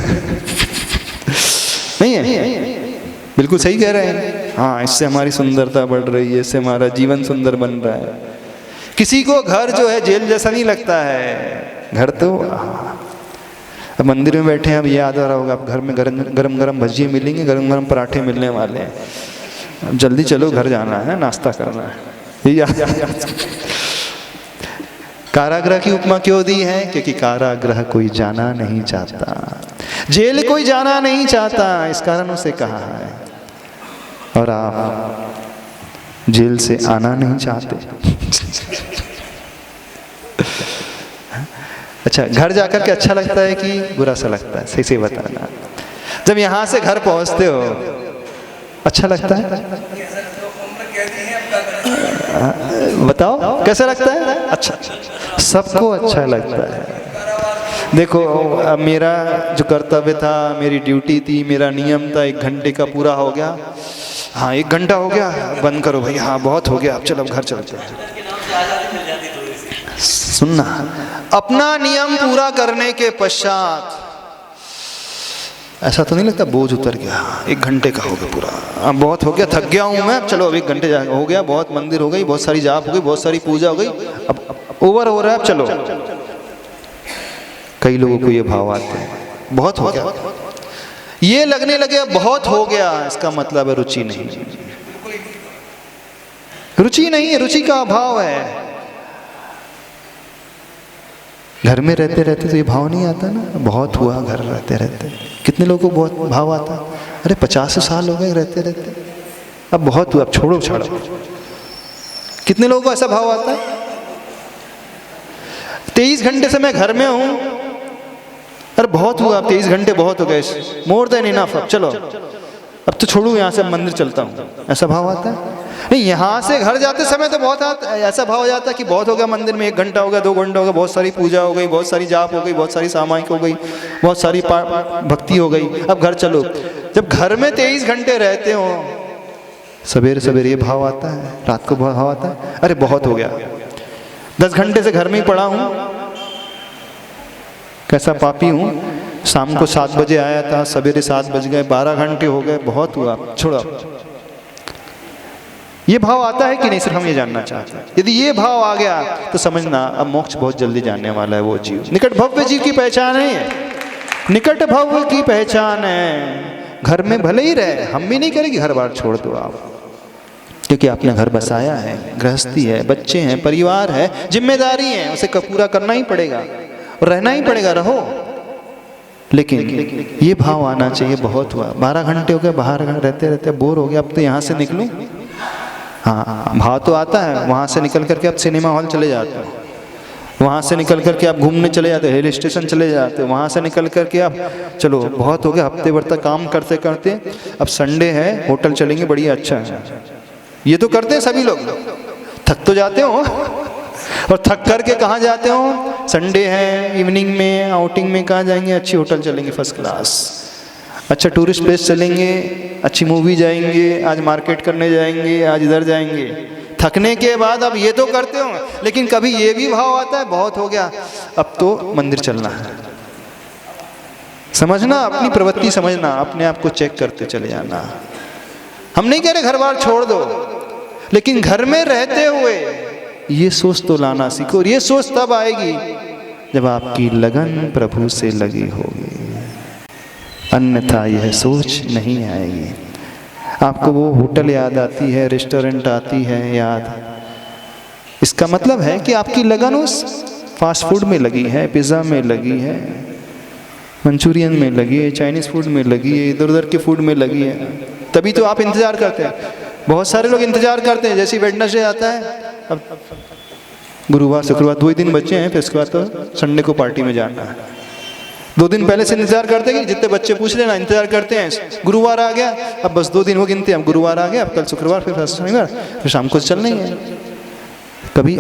A: नहीं है? बिल्कुल सही कह रहे हैं। हाँ, इससे हमारी सुंदरता बढ़ रही है, इससे हमारा जीवन सुंदर बन रहा है। किसी को घर जो है जेल जैसा नहीं लगता है। घर तो अब मंदिर में बैठे हैं, अब याद आ रहा होगा, अब घर में गरम गरम भजिए मिलेंगे, गरम गरम पराठे मिलने वाले हैं। अब जल्दी चलो, घर जाना है, नाश्ता करना है। ये याद। कारागृह की उपमा क्यों दी है? क्योंकि कारागृह कोई जाना नहीं चाहता, जेल कोई जाना नहीं चाहता, इस कारण उसे कहा है। और आप जेल से आना नहीं चाहते। अच्छा, घर जाकर के अच्छा लगता है कि बुरा सा लगता है? सही से बताना। जब यहाँ से घर पहुँचते हो अच्छा लगता है? बताओ कैसा लगता है? अच्छा, सबको अच्छा लगता है। देखो, अब मेरा जो कर्तव्य था, मेरी ड्यूटी थी, मेरा नियम था, 1 घंटे का पूरा हो गया। हाँ, 1 घंटा हो गया, बंद करो भाई। हाँ, बहुत हो गया, अब चलो अब घर चलते हैं। सुनना, अपना नियम पूरा करने के पश्चात ऐसा तो नहीं लगता बोझ उतर गया? 1 घंटे का हो गया पूरा, अब बहुत हो गया, थक गया हूँ मैं, चलो अब 1 घंटे हो गया, बहुत मंदिर हो गई, बहुत सारी जाप हो गई, बहुत सारी पूजा हो गई, अब ओवर हो रहा है, अब चलो। कई लोगों को ये भाव आते हैं, बहुत हो गया, ये लगने लगे बहुत हो गया। इसका मतलब है रुचि नहीं, रुचि नहीं है, रुचि का अभाव है। घर में रहते रहते तो ये भाव नहीं आता ना, बहुत हुआ घर रहते रहते। कितने लोगों को बहुत भाव आता, अरे 50 साल हो गए रहते रहते, अब बहुत हुआ, अब छोड़ो छाड़ो। कितने लोगों को ऐसा भाव आता है? 23 घंटे से मैं घर में हूं, अरे बहुत हुआ, अब 23 घंटे बहुत हो गए, मोर देन इनफ, अब चलो, अब तो छोड़ू, यहाँ से मंदिर चलता हूँ, ऐसा भाव आता है? नहीं, यहाँ से घर जाते समय तो बहुत ऐसा भाव हो जाता है कि बहुत हो गया मंदिर में, 1 घंटा हो गया, 2 घंटा हो गया, बहुत सारी पूजा हो गई, बहुत सारी जाप हो गई, बहुत सारी सामायिक हो गई, बहुत सारी भक्ति हो गई, अब घर चलो। जब घर में 23 घंटे रहते हो, सवेरे सवेरे ये भाव आता है, रात को भाव आता है, अरे बहुत हो गया, 10 घंटे से घर में ही पड़ा हूँ, कैसा पापी हूँ, शाम को 7 बजे आया था, सवेरे 7 बज गए, 12 घंटे हो गए, बहुत हुआ, छोड़ो। ये भाव आता है कि नहीं? सिर्फ हम ये जानना चाहते हैं। यदि ये भाव आ गया तो समझना अब मोक्ष बहुत जल्दी जानने वाला है वो जीव। निकट भव्य जीव की पहचान है, निकट भव्य की पहचान है। घर में भले ही रहे, हम भी नहीं करेंगे घर बार छोड़ दो आप, क्योंकि आपने घर बसाया है, गृहस्थी है, बच्चे हैं, परिवार है, जिम्मेदारी है, उसे पूरा करना ही पड़ेगा और रहना ही पड़ेगा, रहो। लेकिन ये भाव आना चाहिए, बहुत हुआ, 12 घंटे हो गए बाहर रहते रहते, बोर हो गया, अब तो यहाँ से निकलूं। हाँ, भाव तो आता है, वहाँ से निकल करके आप सिनेमा हॉल चले जाते हो, वहाँ से निकल करके आप घूमने चले जाते हो, हिल स्टेशन चले जाते हो, वहाँ से निकल करके आप चलो, बहुत हो गया, हफ्ते भर तक काम करते करते अब संडे है, होटल चलेंगे, बढ़िया, अच्छा है। ये तो करते हैं सभी लोग, थक तो जाते हो, और थक करके कहाँ जाते हो? संडे है, इवनिंग में आउटिंग में कहाँ जाएंगे? अच्छी होटल चलेंगे, फर्स्ट क्लास, अच्छा टूरिस्ट प्लेस चलेंगे, अच्छी मूवी जाएंगे, आज मार्केट करने जाएंगे, आज इधर जाएंगे। थकने के बाद अब ये तो करते हो, लेकिन कभी ये भी भाव आता है, बहुत हो गया, अब तो मंदिर चलना है। समझना, अपनी प्रवृत्ति समझना, अपने आप को चेक करते चले जाना। हम नहीं कह रहे घर बार छोड़ दो, लेकिन घर में रहते हुए ये सोच तो लाना सीखो, और ये सोच तब आएगी जब आपकी लगन प्रभु से लगी होगी, अन्यथा यह सोच नहीं आएगी। आपको वो होटल याद आती है, रेस्टोरेंट आती है याद, इसका मतलब है कि आपकी लगन उस फास्ट फूड में लगी है, पिज़्ज़ा में लगी है, मंचूरियन में लगी है, चाइनीज़ फूड में लगी है, इधर उधर के फूड में लगी है, तभी तो आप इंतज़ार करते हैं। बहुत सारे लोग इंतज़ार करते हैं, जैसे वेडनेसडे आता है, अब गुरुवार शुक्रवार 2 ही दिन बच्चे हैं, फिर उसके बाद तो संडे को पार्टी में जाना है। 2 दिन पहले से इंतजार करते हैं, जितने बच्चे पूछ लेना, इंतजार करते हैं, गुरुवार आ गया, अब बस 2 दिन वो गिनते हैं, अब गुरुवार आ गया, अब कल शुक्रवार, फिर शनिवार, फिर शाम को चलना ही है। कभी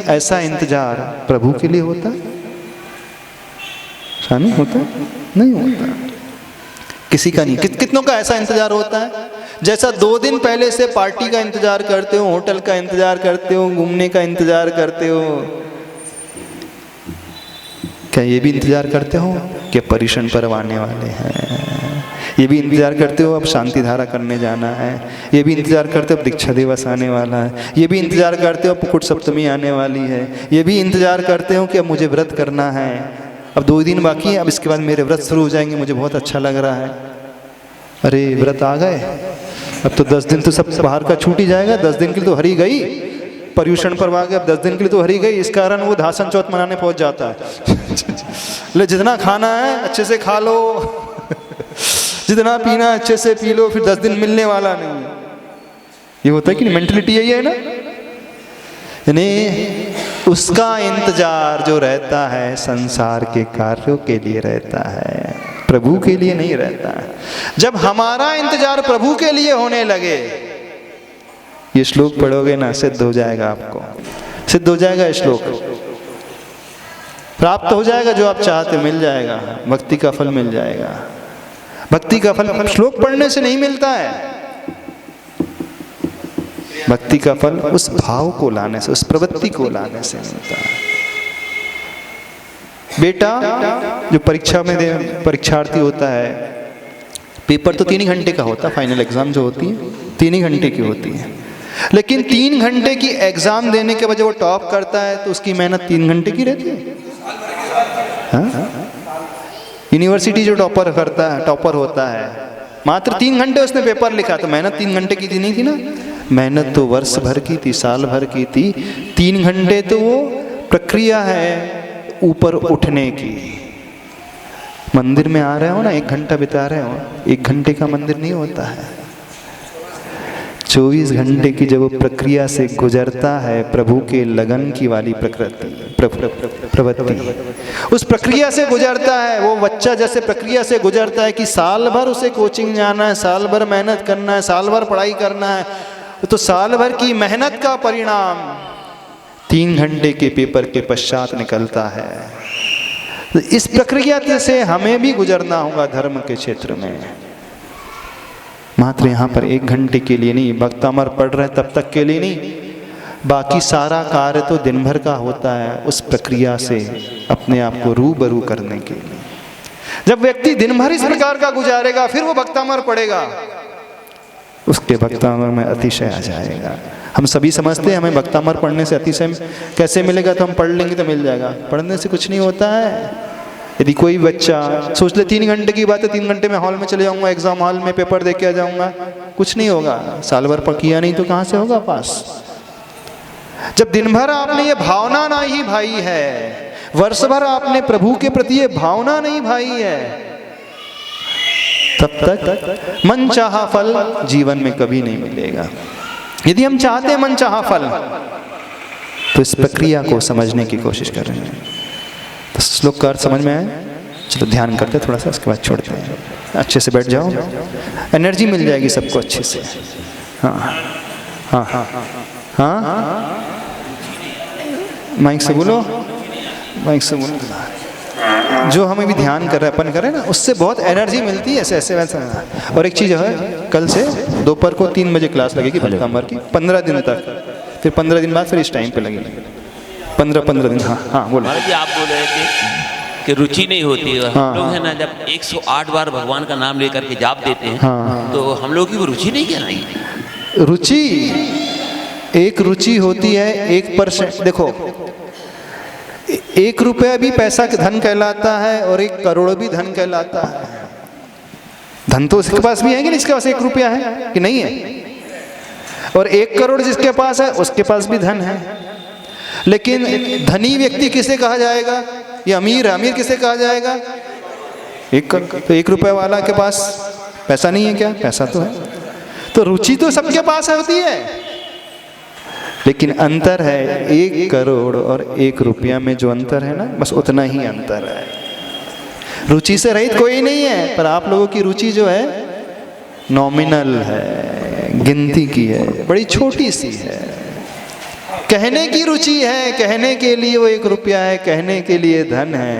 A: ऐसा इंतजार प्रभु के लिए होता? नहीं होता, नहीं होता। किसी का नहीं। कितनों का ऐसा इंतजार होता है जैसा 2 दिन पहले से पार्टी का इंतजार करते हो, होटल का इंतजार करते हो, घूमने का इंतजार करते हो। क्या ये भी इंतजार करते हो कि पर्युषण पर्व आने वाले हैं? ये भी इंतजार करते हो अब शांति धारा करने जाना है? ये भी इंतजार करते हो अब दीक्षा दिवस आने वाला है? ये भी इंतजार करते हो अब कुट सप्तमी आने वाली है? ये भी इंतजार करते हो कि अब मुझे व्रत करना है, अब 2 दिन बाकी है, अब इसके बाद मेरे व्रत शुरू हो जाएंगे, मुझे बहुत अच्छा लग रहा है। अरे व्रत आ गए, अब तो 10 दिन तो सब बाहर का छूट ही जाएगा। 10 दिन के लिए तो हरी गई, पर्युषण पर्व आ गया, अब 10 दिन के लिए तो हरी गई। इस कारण वो धासन चौथ मनाने पहुंच जाता है। ले जितना खाना है अच्छे से खा लो, जितना पीना अच्छे से पी लो, फिर 10 दिन मिलने वाला नहीं। ये होता है कि मेंटलिटी यही है ना, यानी उसका इंतजार जो रहता है संसार के कार्यों के लिए रहता है, प्रभु के लिए नहीं रहता है। जब हमारा इंतजार प्रभु के लिए होने लगे, ये श्लोक पढ़ोगे ना, सिद्ध हो जाएगा, आपको सिद्ध हो जाएगा, ये श्लोक प्राप्त हो जाएगा, जो आप चाहते मिल जाएगा, भक्ति का फल मिल जाएगा। भक्ति का फल श्लोक पढ़ने से नहीं मिलता है, भक्ति का फल उस भाव को लाने से, उस प्रवृत्ति को लाने से मिलता है। बेटा जो परीक्षा में परीक्षार्थी होता है, पेपर तो 3 ही घंटे का होता है, फाइनल एग्जाम जो होती है 3 ही घंटे की होती है, लेकिन 3 घंटे की एग्जाम देने के बाद जब वो टॉप करता है तो उसकी मेहनत 3 घंटे की रहती है। यूनिवर्सिटी जो टॉपर करता है, टॉपर होता है, मात्र 3 घंटे उसने पेपर लिखा, तो मेहनत 3 घंटे की थी नहीं थी ना? मेहनत तो वर्ष भर की थी, साल भर की थी। 3 घंटे तो वो प्रक्रिया है ऊपर उठने की। मंदिर में आ रहे हो ना, 1 घंटा बिता रहे हो, 1 घंटे का मंदिर नहीं होता है। 24 घंटे की जब वो प्रक्रिया से गुजरता है, प्रभु के लगन की वाली प्रवृत्ति, उस प्रक्रिया से गुजरता है। वो बच्चा जैसे प्रक्रिया से गुजरता है कि साल भर उसे कोचिंग जाना है, साल भर मेहनत करना है, साल भर पढ़ाई करना है, तो साल भर की मेहनत का परिणाम 3 घंटे के पेपर के पश्चात निकलता है। तो इस प्रक्रिया से हमें भी गुजरना होगा धर्म के क्षेत्र में, मात्र यहाँ पर 1 घंटे के लिए नहीं, भक्तामर पढ़ रहे तब तक के लिए नहीं, बाकी सारा कार्य तो दिन भर का होता है उस प्रक्रिया से अपने आप को रूबरू करने के लिए। जब व्यक्ति दिन भर इस प्रकार का गुजारेगा, फिर वो भक्तामर पढ़ेगा, उसके भक्तामर में अतिशय आ जाएगा। हम सभी समझते हैं हमें भक्तामर पढ़ने से अतिशय कैसे मिलेगा, तो हम पढ़ लेंगे तो मिल जाएगा। पढ़ने से कुछ नहीं होता है। यदि कोई बच्चा सोच ले 3 घंटे की बात है, 3 घंटे में हॉल में चले जाऊंगा, एग्जाम हॉल में पेपर दे के आ जाऊंगा, कुछ नहीं होगा। साल भर पर किया नहीं तो कहाँ से होगा पास? जब दिन भर आपने ये भावना नहीं भाई है, वर्ष भर आपने प्रभु के प्रति ये भावना नहीं भाई है, तब तक मन चाहा फल जीवन में कभी नहीं मिलेगा। यदि हम चाहते हैं मन चाहा फल, तो इस प्रक्रिया को समझने की कोशिश कर रहे हैं। तो श्लोक का अर्थ समझ में आए? चलो ध्यान करते हैं थोड़ा सा, उसके बाद छोड़ते हैं। अच्छे से बैठ जाओ, एनर्जी मिल जाएगी सबको अच्छे से। हाँ हाँ हाँ हाँ, माइक से बोलो, माइक से बोलो। जो हमें भी ध्यान कर रहे अपन करें ना, उससे बहुत एनर्जी मिलती है, ऐसे ऐसे वैसा। और एक चीज़ है, कल से दोपहर को 3 बजे क्लास लगेगी भक्तामर की, 15 दिन तक, फिर 15 दिन बाद फिर इस टाइम पे लगेगी, 15 दिन। हाँ हाँ बोलो।
F: महाराज जी आप बोल रहे थे कि रुचि नहीं होती है। हम लोग है ना, जब 108 बार भगवान का नाम लेकर के जाप देते हैं, तो हम लोग की वो रुचि नहीं कहलाएगी।
A: रुचि, एक रुचि होती है 1%। देखो 1 रुपया भी पैसा धन कहलाता है और 1 करोड़ भी धन कहलाता है। धन तो उसके पास भी है कि नहीं, इसके पास 1 रुपया है कि नहीं है, और 1 करोड़ जिसके पास है उसके पास भी धन है। लेकिन धनी व्यक्ति किसे कहा जाएगा? ये अमीर है। अमीर किसे कहा जाएगा? तो 1 रुपये वाला के पास पैसा नहीं है क्या? पैसा तो है। तो रुचि तो सबके पास होती है, लेकिन अंतर है 1 करोड़ और 1 रुपया में जो अंतर है ना, बस उतना ही अंतर है। रुचि से रहित कोई नहीं है, पर आप लोगों की रुचि जो है नॉमिनल है, गिनती की है, बड़ी छोटी सी है। कहने की रुचि है, कहने के लिए वो 1 रुपया है, कहने के लिए धन है,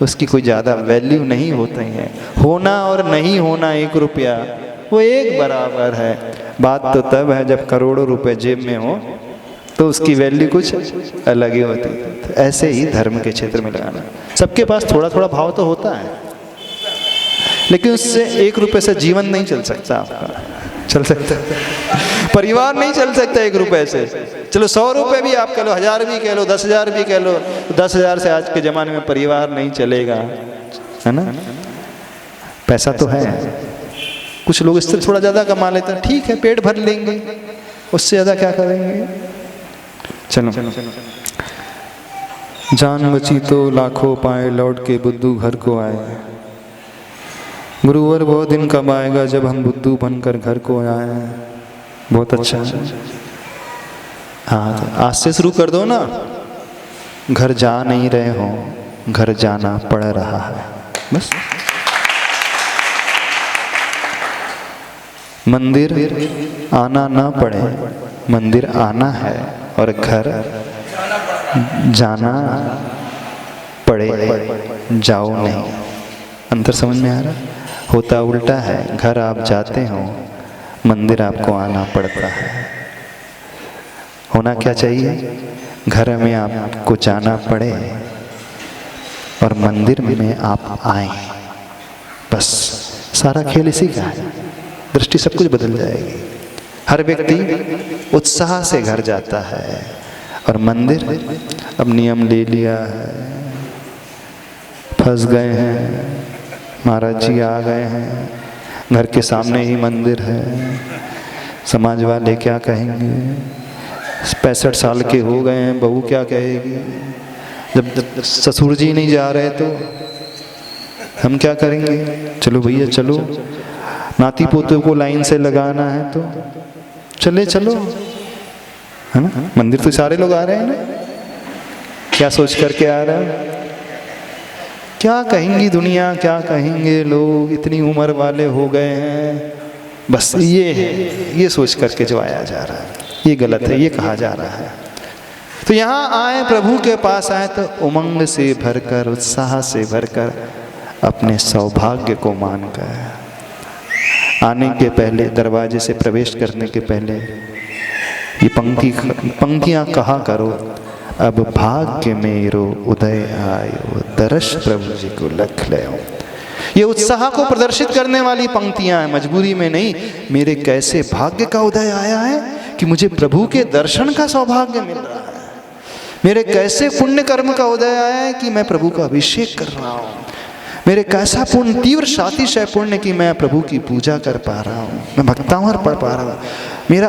A: उसकी कोई ज़्यादा वैल्यू नहीं होती है। होना और नहीं होना 1 रुपया वो एक बराबर है। बात तो तब है जब करोड़ों रुपए जेब में हो तो उसकी वैल्यू कुछ अलग ही होती है। तो ऐसे ही धर्म के क्षेत्र में लगाना, सबके पास थोड़ा थोड़ा भाव तो होता है, लेकिन उससे 1 रुपये से जीवन नहीं चल सकता आपका। चल सकता परिवार नहीं चल सकता 1 रुपये से। चलो 100 रुपये भी आप कह लो, 1000 भी कह लो, 10,000 भी कह लो, 10,000 से आज के ज़माने में परिवार नहीं चलेगा, है ना। पैसा तो है, कुछ लोग इससे थोड़ा ज़्यादा कमा लेते हैं, ठीक है पेट भर लेंगे, उससे ज़्यादा क्या करेंगे। चलो जान बची तो लाखों पाए, लौट के बुद्धू घर को आए। गुरुवर वो दिन कब आएगा जब हम बुद्धू बनकर घर को आए। बहुत अच्छा। हाँ तो आज से शुरू कर दो ना। घर जा नहीं रहे हो, घर जाना पड़ रहा है, बस। मंदिर आना ना पड़े, मंदिर आना है, और घर जाना पड़े, जाओ नहीं। अंतर समझ में आ रहा? होता उल्टा है, घर आप जाते हो, मंदिर आपको आना पड़ता है। होना क्या चाहिए? घर में आपको जाना पड़े और मंदिर में आप आए, बस। सारा खेल इसी का है। दृष्टि सब कुछ बदल जाएगी। हर व्यक्ति उत्साह से घर जाता है, और मंदिर अब नियम ले लिया है, फंस गए हैं, महाराज जी आ गए हैं, घर के सामने ही मंदिर है, समाज वाले क्या कहेंगे, 65 साल के हो गए हैं, बहू क्या कहेगी, जब ससुर जी नहीं जा रहे तो हम क्या करेंगे। चलो भैया चलो, नाती पोते को लाइन से लगाना है तो चले चलो, है ना। मंदिर तो सारे लोग आ रहे हैं ना, क्या सोच करके आ रहे हैं, क्या कहेंगी दुनिया, क्या कहेंगे लोग, इतनी उम्र वाले हो गए हैं, बस ये है, ये सोच करके जो आया जा रहा है ये गलत है, ये कहा जा रहा है। तो यहाँ आए, प्रभु के पास आए तो उमंग से भरकर, उत्साह से भरकर, अपने सौभाग्य को मानकर, आने के पहले, दरवाजे से प्रवेश करने के पहले ये पंक्तियाँ कहा करो। अब भाग्य मेरो उदय आयो, दर्श प्रभु जी को लख लो। ये उत्साह को प्रदर्शित करने वाली पंक्तियां हैं, मजबूरी में नहीं। मेरे कैसे भाग्य का उदय आया है कि मुझे प्रभु के दर्शन का सौभाग्य मिल रहा है। मेरे कैसे पुण्य कर्म का उदय आया है कि मैं प्रभु का अभिषेक कर रहा हूँ। मेरे कैसा पुण्य, तीव्र सातिशय पुण्य कि मैं प्रभु की पूजा कर पा रहा हूँ, मैं भक्तावर पढ़ पा रहा हूँ। मेरा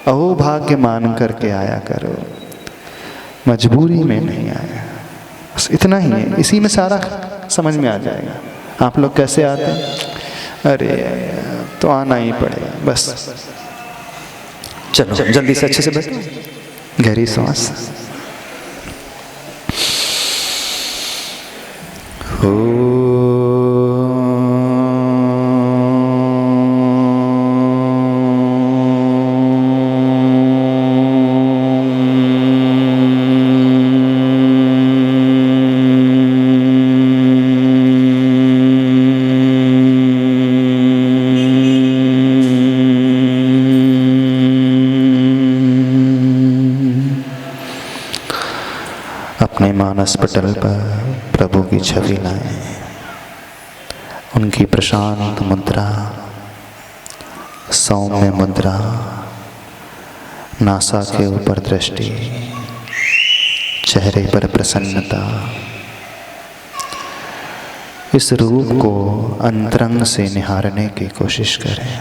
A: अहो भाग्य मान करके आया करो, मजबूरी में नहीं आया। बस इतना ही है, इसी में सारा समझ में आ जाएगा। आप लोग कैसे आते हैं, अरे तो आना ही पड़ेगा, बस। चलो जल्दी से अच्छे से बैठो, गहरी सांस। अपने मानस पटल पर प्रभु की छवि लाएं, उनकी प्रशांत मुद्रा, सौम्य मुद्रा, नासा के ऊपर दृष्टि, चेहरे पर प्रसन्नता। इस रूप को अंतरंग से निहारने की कोशिश करें।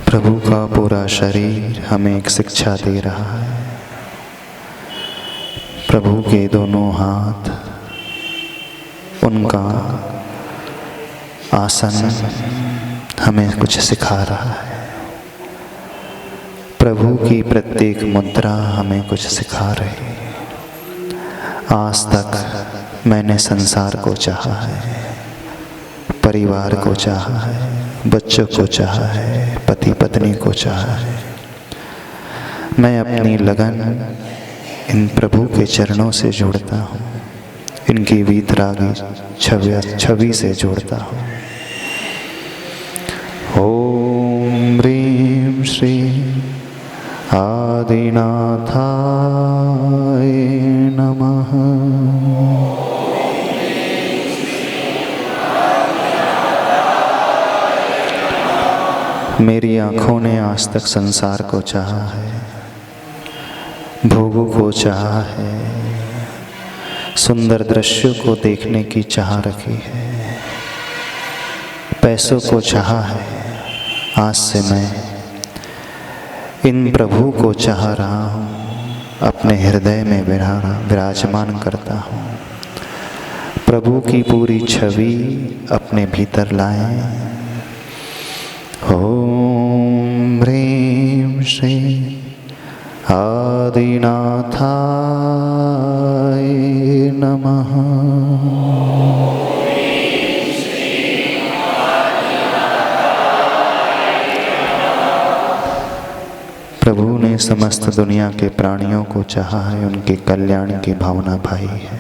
A: प्रभु का पूरा शरीर हमें एक शिक्षा दे रहा है। प्रभु के दोनों हाथ, उनका आसन हमें कुछ सिखा रहा है, प्रभु की प्रत्येक मुद्रा हमें कुछ सिखा रही है। आज तक मैंने संसार को चाहा है, परिवार को चाहा है, बच्चों को चाहा है, पति पत्नी को चाहा है। मैं अपनी लगन इन प्रभु के चरणों से जोड़ता हूँ, इनकी वीतरागी छवि से जोड़ता हूँ। ओम ह्रीं श्री आदिनाथाय नमः। मेरी आँखों ने आज तक संसार को चाहा है, भोगों को चाहा है, सुंदर दृश्यों को देखने की चाह रखी है, पैसों को चाहा है। आज से मैं इन प्रभु को चाह रहा हूँ, अपने हृदय में विराजमान करता हूँ। प्रभु की पूरी छवि अपने भीतर लाएं। ओम ह्रीं श्री आदिनाथाय नमः। प्रभु ने समस्त दुनिया के प्राणियों को चाहा है, उनके कल्याण की भावना भाई है।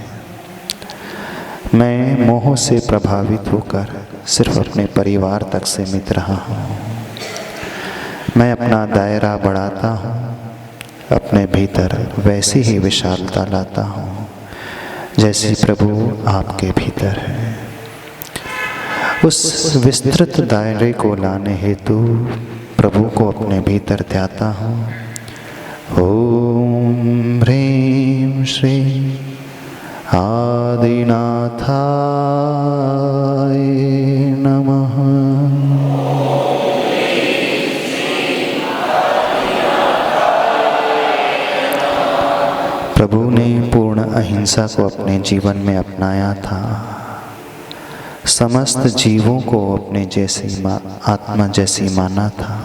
A: मैं मोह से प्रभावित होकर सिर्फ अपने परिवार तक सीमित रहा हूँ। मैं अपना दायरा बढ़ाता हूँ, अपने भीतर वैसी ही विशालता लाता हूँ जैसी प्रभु आपके भीतर है। उस विस्तृत दायरे को लाने हेतु प्रभु को अपने भीतर ध्याता हूँ। ओम ह्रीं श्री आदिनाथाय नमः। प्रभु ने पूर्ण अहिंसा को अपने जीवन में अपनाया था। समस्त जीवों को अपने जैसी आत्मा जैसी माना था।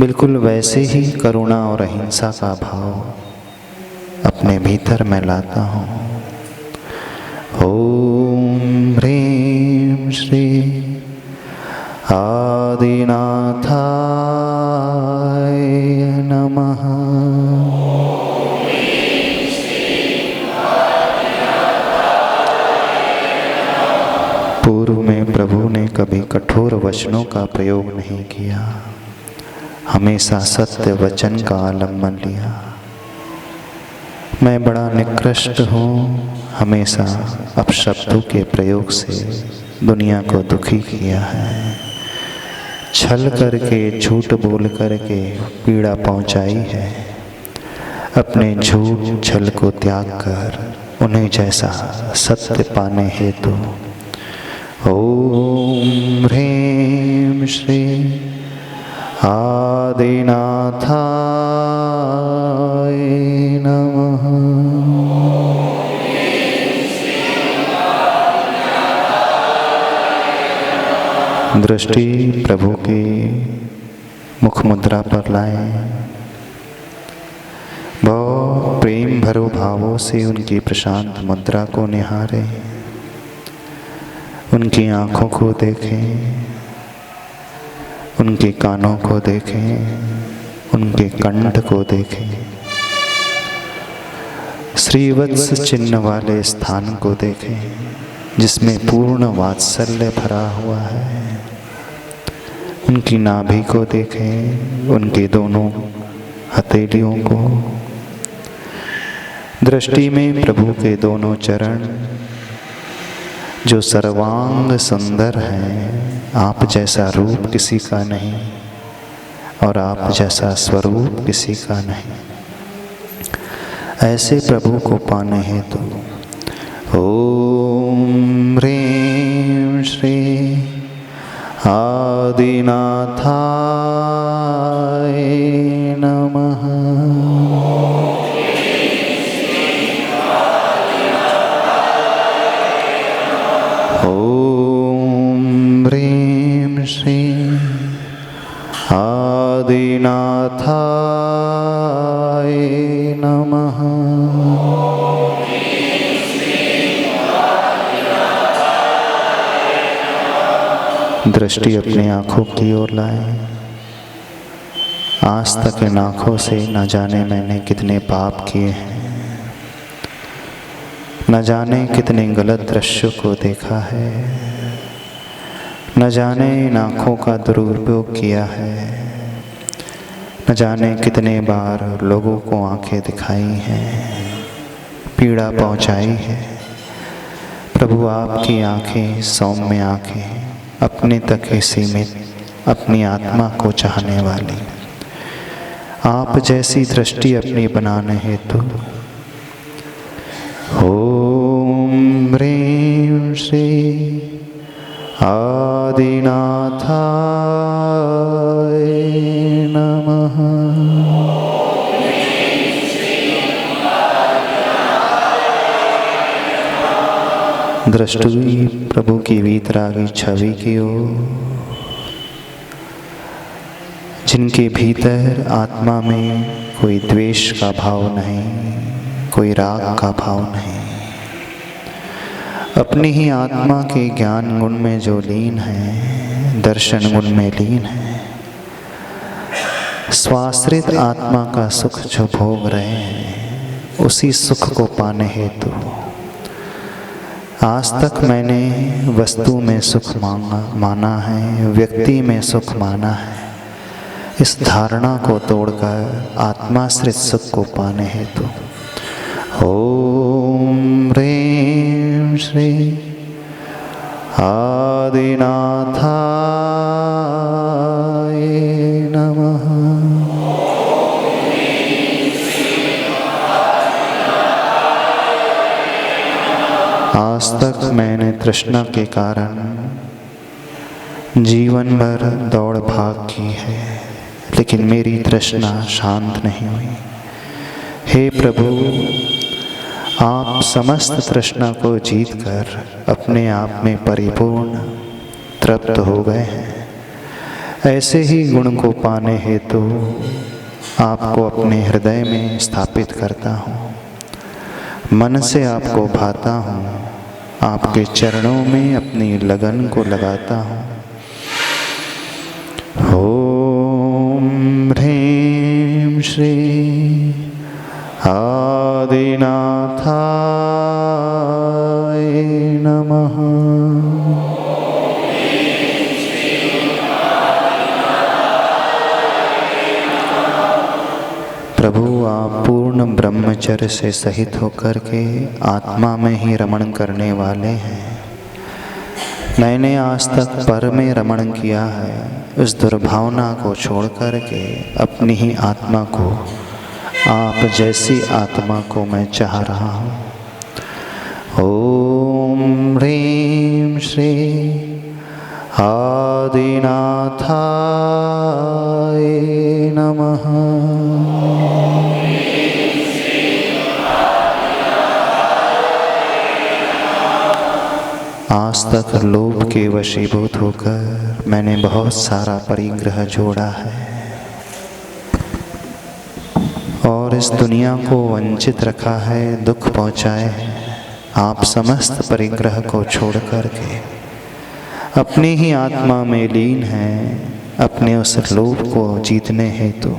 A: बिल्कुल वैसे ही करुणा और अहिंसा का भाव अपने भीतर मैं लाता हूँ। ओम ह्रीं श्री आदिनाथाय नमः। पूर्व में प्रभु ने कभी कठोर वचनों का प्रयोग नहीं किया, हमेशा सत्य वचन का आलम्बन लिया। मैं बड़ा निकृष्ट हूँ, हमेशा अपशब्दों के प्रयोग से दुनिया को दुखी किया है। छल करके, झूठ बोल करके पीड़ा पहुँचाई है। अपने झूठ छल को त्याग कर उन्हें जैसा सत्य पाने हेतु ओम ह्रीं श्री आदिनाथाय नमः। दृष्टि प्रभु की मुख मुद्रा पर लाएं। बहुत प्रेम भरो भावों से उनकी प्रशांत मुद्रा को निहारें। उनकी आँखों को देखें, उनके कानों को देखें, उनके कंठ को देखें। श्रीवत्स चिन्ह वाले स्थान को देखें जिसमें पूर्ण वात्सल्य भरा हुआ है। उनकी नाभि को देखें, उनके दोनों हथेलियों को। दृष्टि में प्रभु के दोनों चरण जो सर्वांग सुंदर हैं। आप जैसा रूप किसी का नहीं और आप जैसा स्वरूप किसी का नहीं। ऐसे प्रभु को पाने हेतु ओम ह्रीं श्री आदिनाथाय नमः। ओम नमः। दृष्टि अपनी आँखों की ओर लाएं। आज तक इन आँखों से न जाने मैंने कितने पाप किए हैं, न जाने कितने गलत दृश्यों को देखा है, न जाने इन आँखों का दुरुपयोग किया है, न जाने कितने बार लोगों को आंखें दिखाई हैं, पीड़ा पहुंचाई है। प्रभु आपकी आंखें सौम्य आंखें, अपने तक ही सीमित, अपनी आत्मा को चाहने वाली, आप जैसी दृष्टि अपनी बनाने हेतु ओम ह्रीं श्री आदिनाथाय नमः। दृष्टि प्रभु की वीतरागी छवि की ओर, जिनके भीतर आत्मा में कोई द्वेष का भाव नहीं, कोई राग का भाव नहीं, अपनी ही आत्मा के ज्ञान गुण में जो लीन है, दर्शन गुण में लीन है, स्वाश्रित आत्मा का सुख जो भोग रहे हैं, उसी सुख को पाने हेतु आज तक मैंने वस्तु में सुख माना है, व्यक्ति में सुख माना है। इस धारणा को तोड़कर आत्माश्रित सुख को पाने हेतु ओम ह्रीं श्री आदिनाथाय नमः। आज तक मैंने तृष्णा के कारण जीवन भर दौड़ भाग की है, लेकिन मेरी तृष्णा शांत नहीं हुई। हे प्रभु, आप समस्त तृष्णा को जीतकर अपने आप में परिपूर्ण तृप्त हो गए हैं। ऐसे ही गुण को पाने हेतु आपको अपने हृदय में स्थापित करता हूँ, मन से आपको भाता हूँ, आपके चरणों में अपनी लगन को लगाता हूँ। ओम ह्रीं श्री आदिनाथाय नमः। प्रभु, आप पूर्ण ब्रह्मचर्य से सहित होकर के आत्मा में ही रमण करने वाले हैं। मैंने आज तक पर में रमण किया है, उस दुर्भावना को छोड़ कर के अपनी ही आत्मा को, आप जैसी आत्मा को मैं चाह रहा हूँ। ओम ह्रीं श्री आदिनाथाय नमः। आज तक लोभ के वशीभूत होकर मैंने बहुत सारा परिग्रह जोड़ा है और इस दुनिया को वंचित रखा है, दुख पहुँचाए हैं। आप समस्त परिग्रह को छोड़ करके अपनी ही आत्मा में लीन हैं, अपने उस लोभ को जीतने हेतु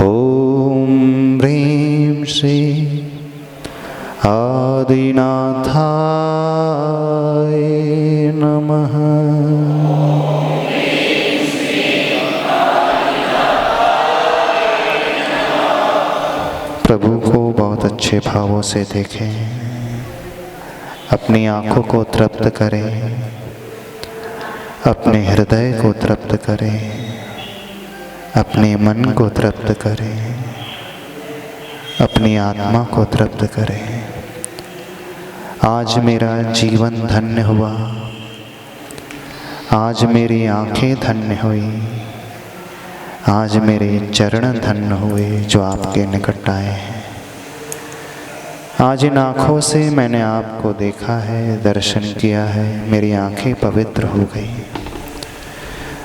A: ओम ह्रीं श्री आदिनाथाय नमः। प्रभु को बहुत अच्छे भावों से देखें, अपनी आँखों को तृप्त करें, अपने हृदय को तृप्त करें, अपने मन को तृप्त करें, अपनी आत्मा को तृप्त करें। आज मेरा जीवन धन्य हुआ, आज मेरी आँखें धन्य हुई, आज मेरे चरण धन्य हुए जो आपके निकट आए हैं। आज इन आँखों से मैंने आपको देखा है, दर्शन किया है, मेरी आँखें पवित्र हो गई।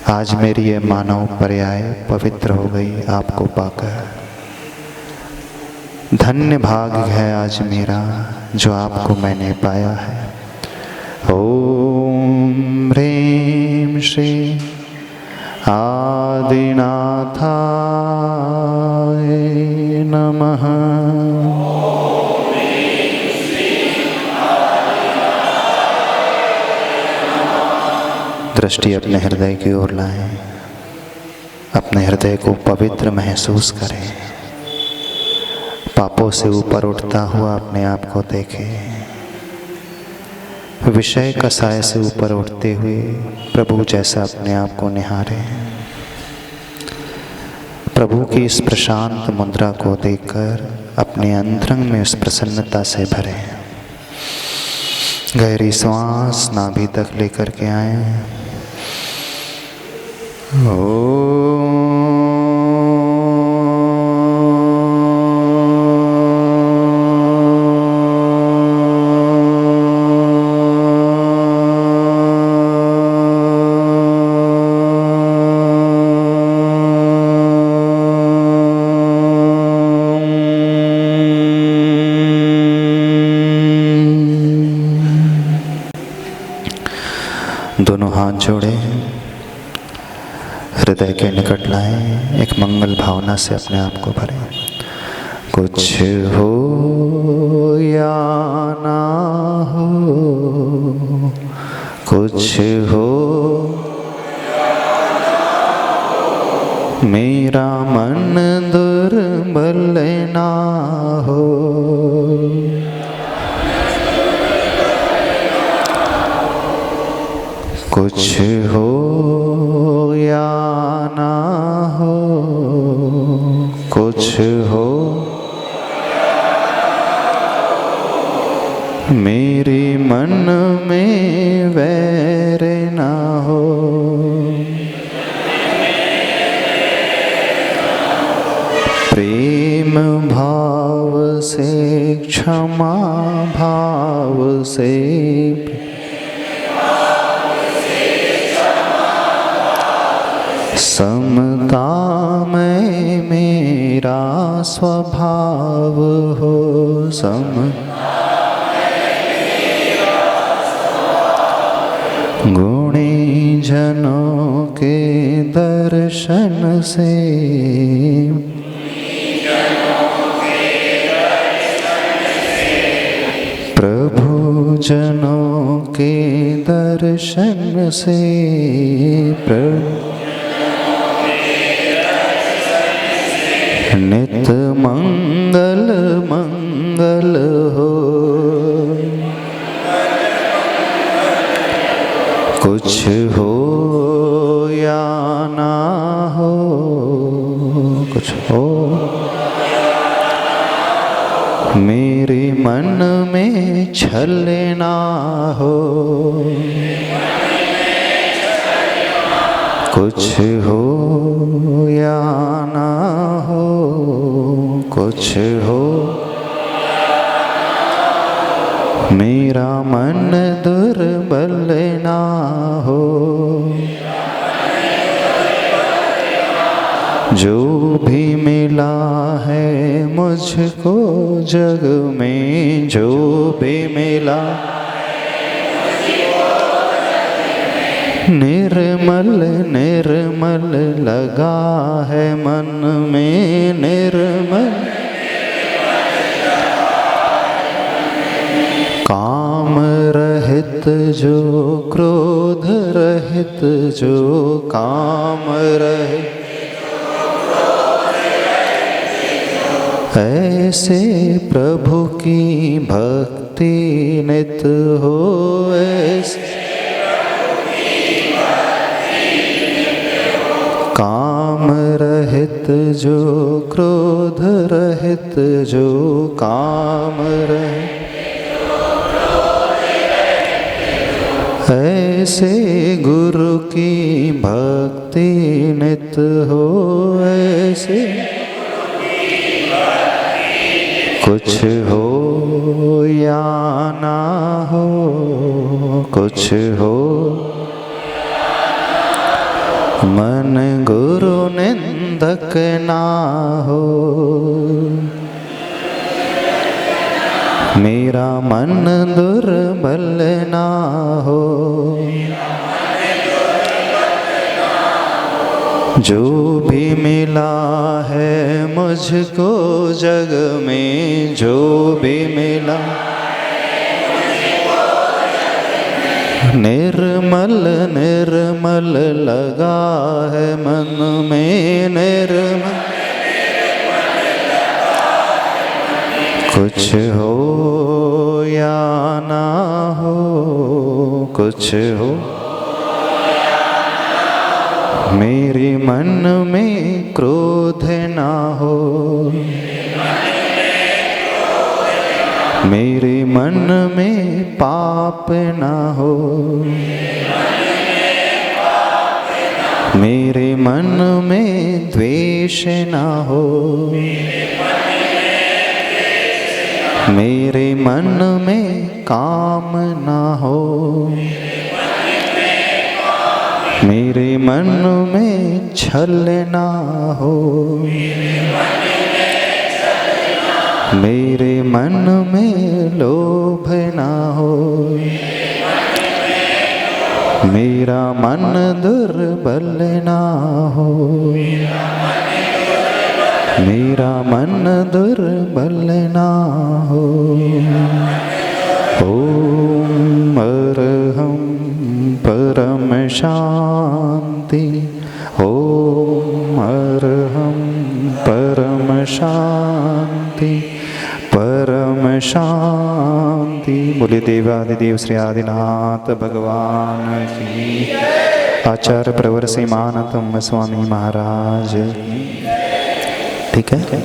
A: आज मेरी ये मानव पर्याय पवित्र हो गई आपको पाकर। धन्य भाग्य है आज मेरा जो आपको मैंने पाया है। ओम ह्रीं श्री आदिनाथाय नमः। दृष्टि अपने हृदय की ओर लाएं, अपने हृदय को पवित्र महसूस करें। पापों से ऊपर उठता हुआ अपने आप को देखें। विषय कसाय से ऊपर उठते हुए प्रभु जैसा अपने आप को निहारें। प्रभु की इस प्रशांत मुद्रा को देखकर अपने अंतरंग में उस प्रसन्नता से भरें। गहरी श्वास नाभि तक लेकर के आए। दोनों हाथ जोड़े, हृदय के निकट लाएं, एक मंगल भावना से अपने आप को भरें। कुछ हो या ना हो, कुछ हो मेरा मन दुर्बल ना हो। कुछ हो या ना हो, कुछ हो मेरे मन में वैर ना हो। प्रेम भाव से, क्षमा भाव से, समता में मेरा स्वभाव हो। गुणी जनों के दर्शन से, प्रभु जनों के दर्शन से, नित मंगल मंगल हो। कुछ हो या ना हो, कुछ हो मेरे मन में छल ना हो। कुछ हो या ना हो, कुछ हो मेरा मन दुर्बल ना हो। जो भी मिला है मुझको जग में, जो भी मिला निर्मल निर्मल लगा है मन में, निर्मल काम रहित जो, क्रोध रहित जो, काम रहित ऐसे प्रभु की भक्ति नित हो। ऐसे काम रहित जो, क्रोध रहित जो, काम रहित ऐसे गुरु की भक्ति नित हो। ऐसे कुछ हो या ना हो, कुछ हो मन गुरु निंदक ना हो, मेरा मन दुर्बल ना हो। जो भी मिला है मुझको जग में, जो भी मिला निर्मल निर्मल लगा है मन में, निर्मल। कुछ हो या ना हो, कुछ हो, मेरे मन में क्रोध ना हो, मेरे मन में पाप ना हो, मेरे मन में द्वेष ना हो, मेरे मन में काम ना हो, मेरे मन में छल ना हो, मेरे मन में लोभ ना हो, मेरा मन दुर्बल ना हो, मेरा मन दुर्बल ना हो। ओम अरहं परम शांति, ओम अरहं परम शांति, परम शांति। बोले देवादिदेव श्री आदिनाथ भगवान की। आचार्य प्रवर से मानतम स्वामी महाराज। ठीक है।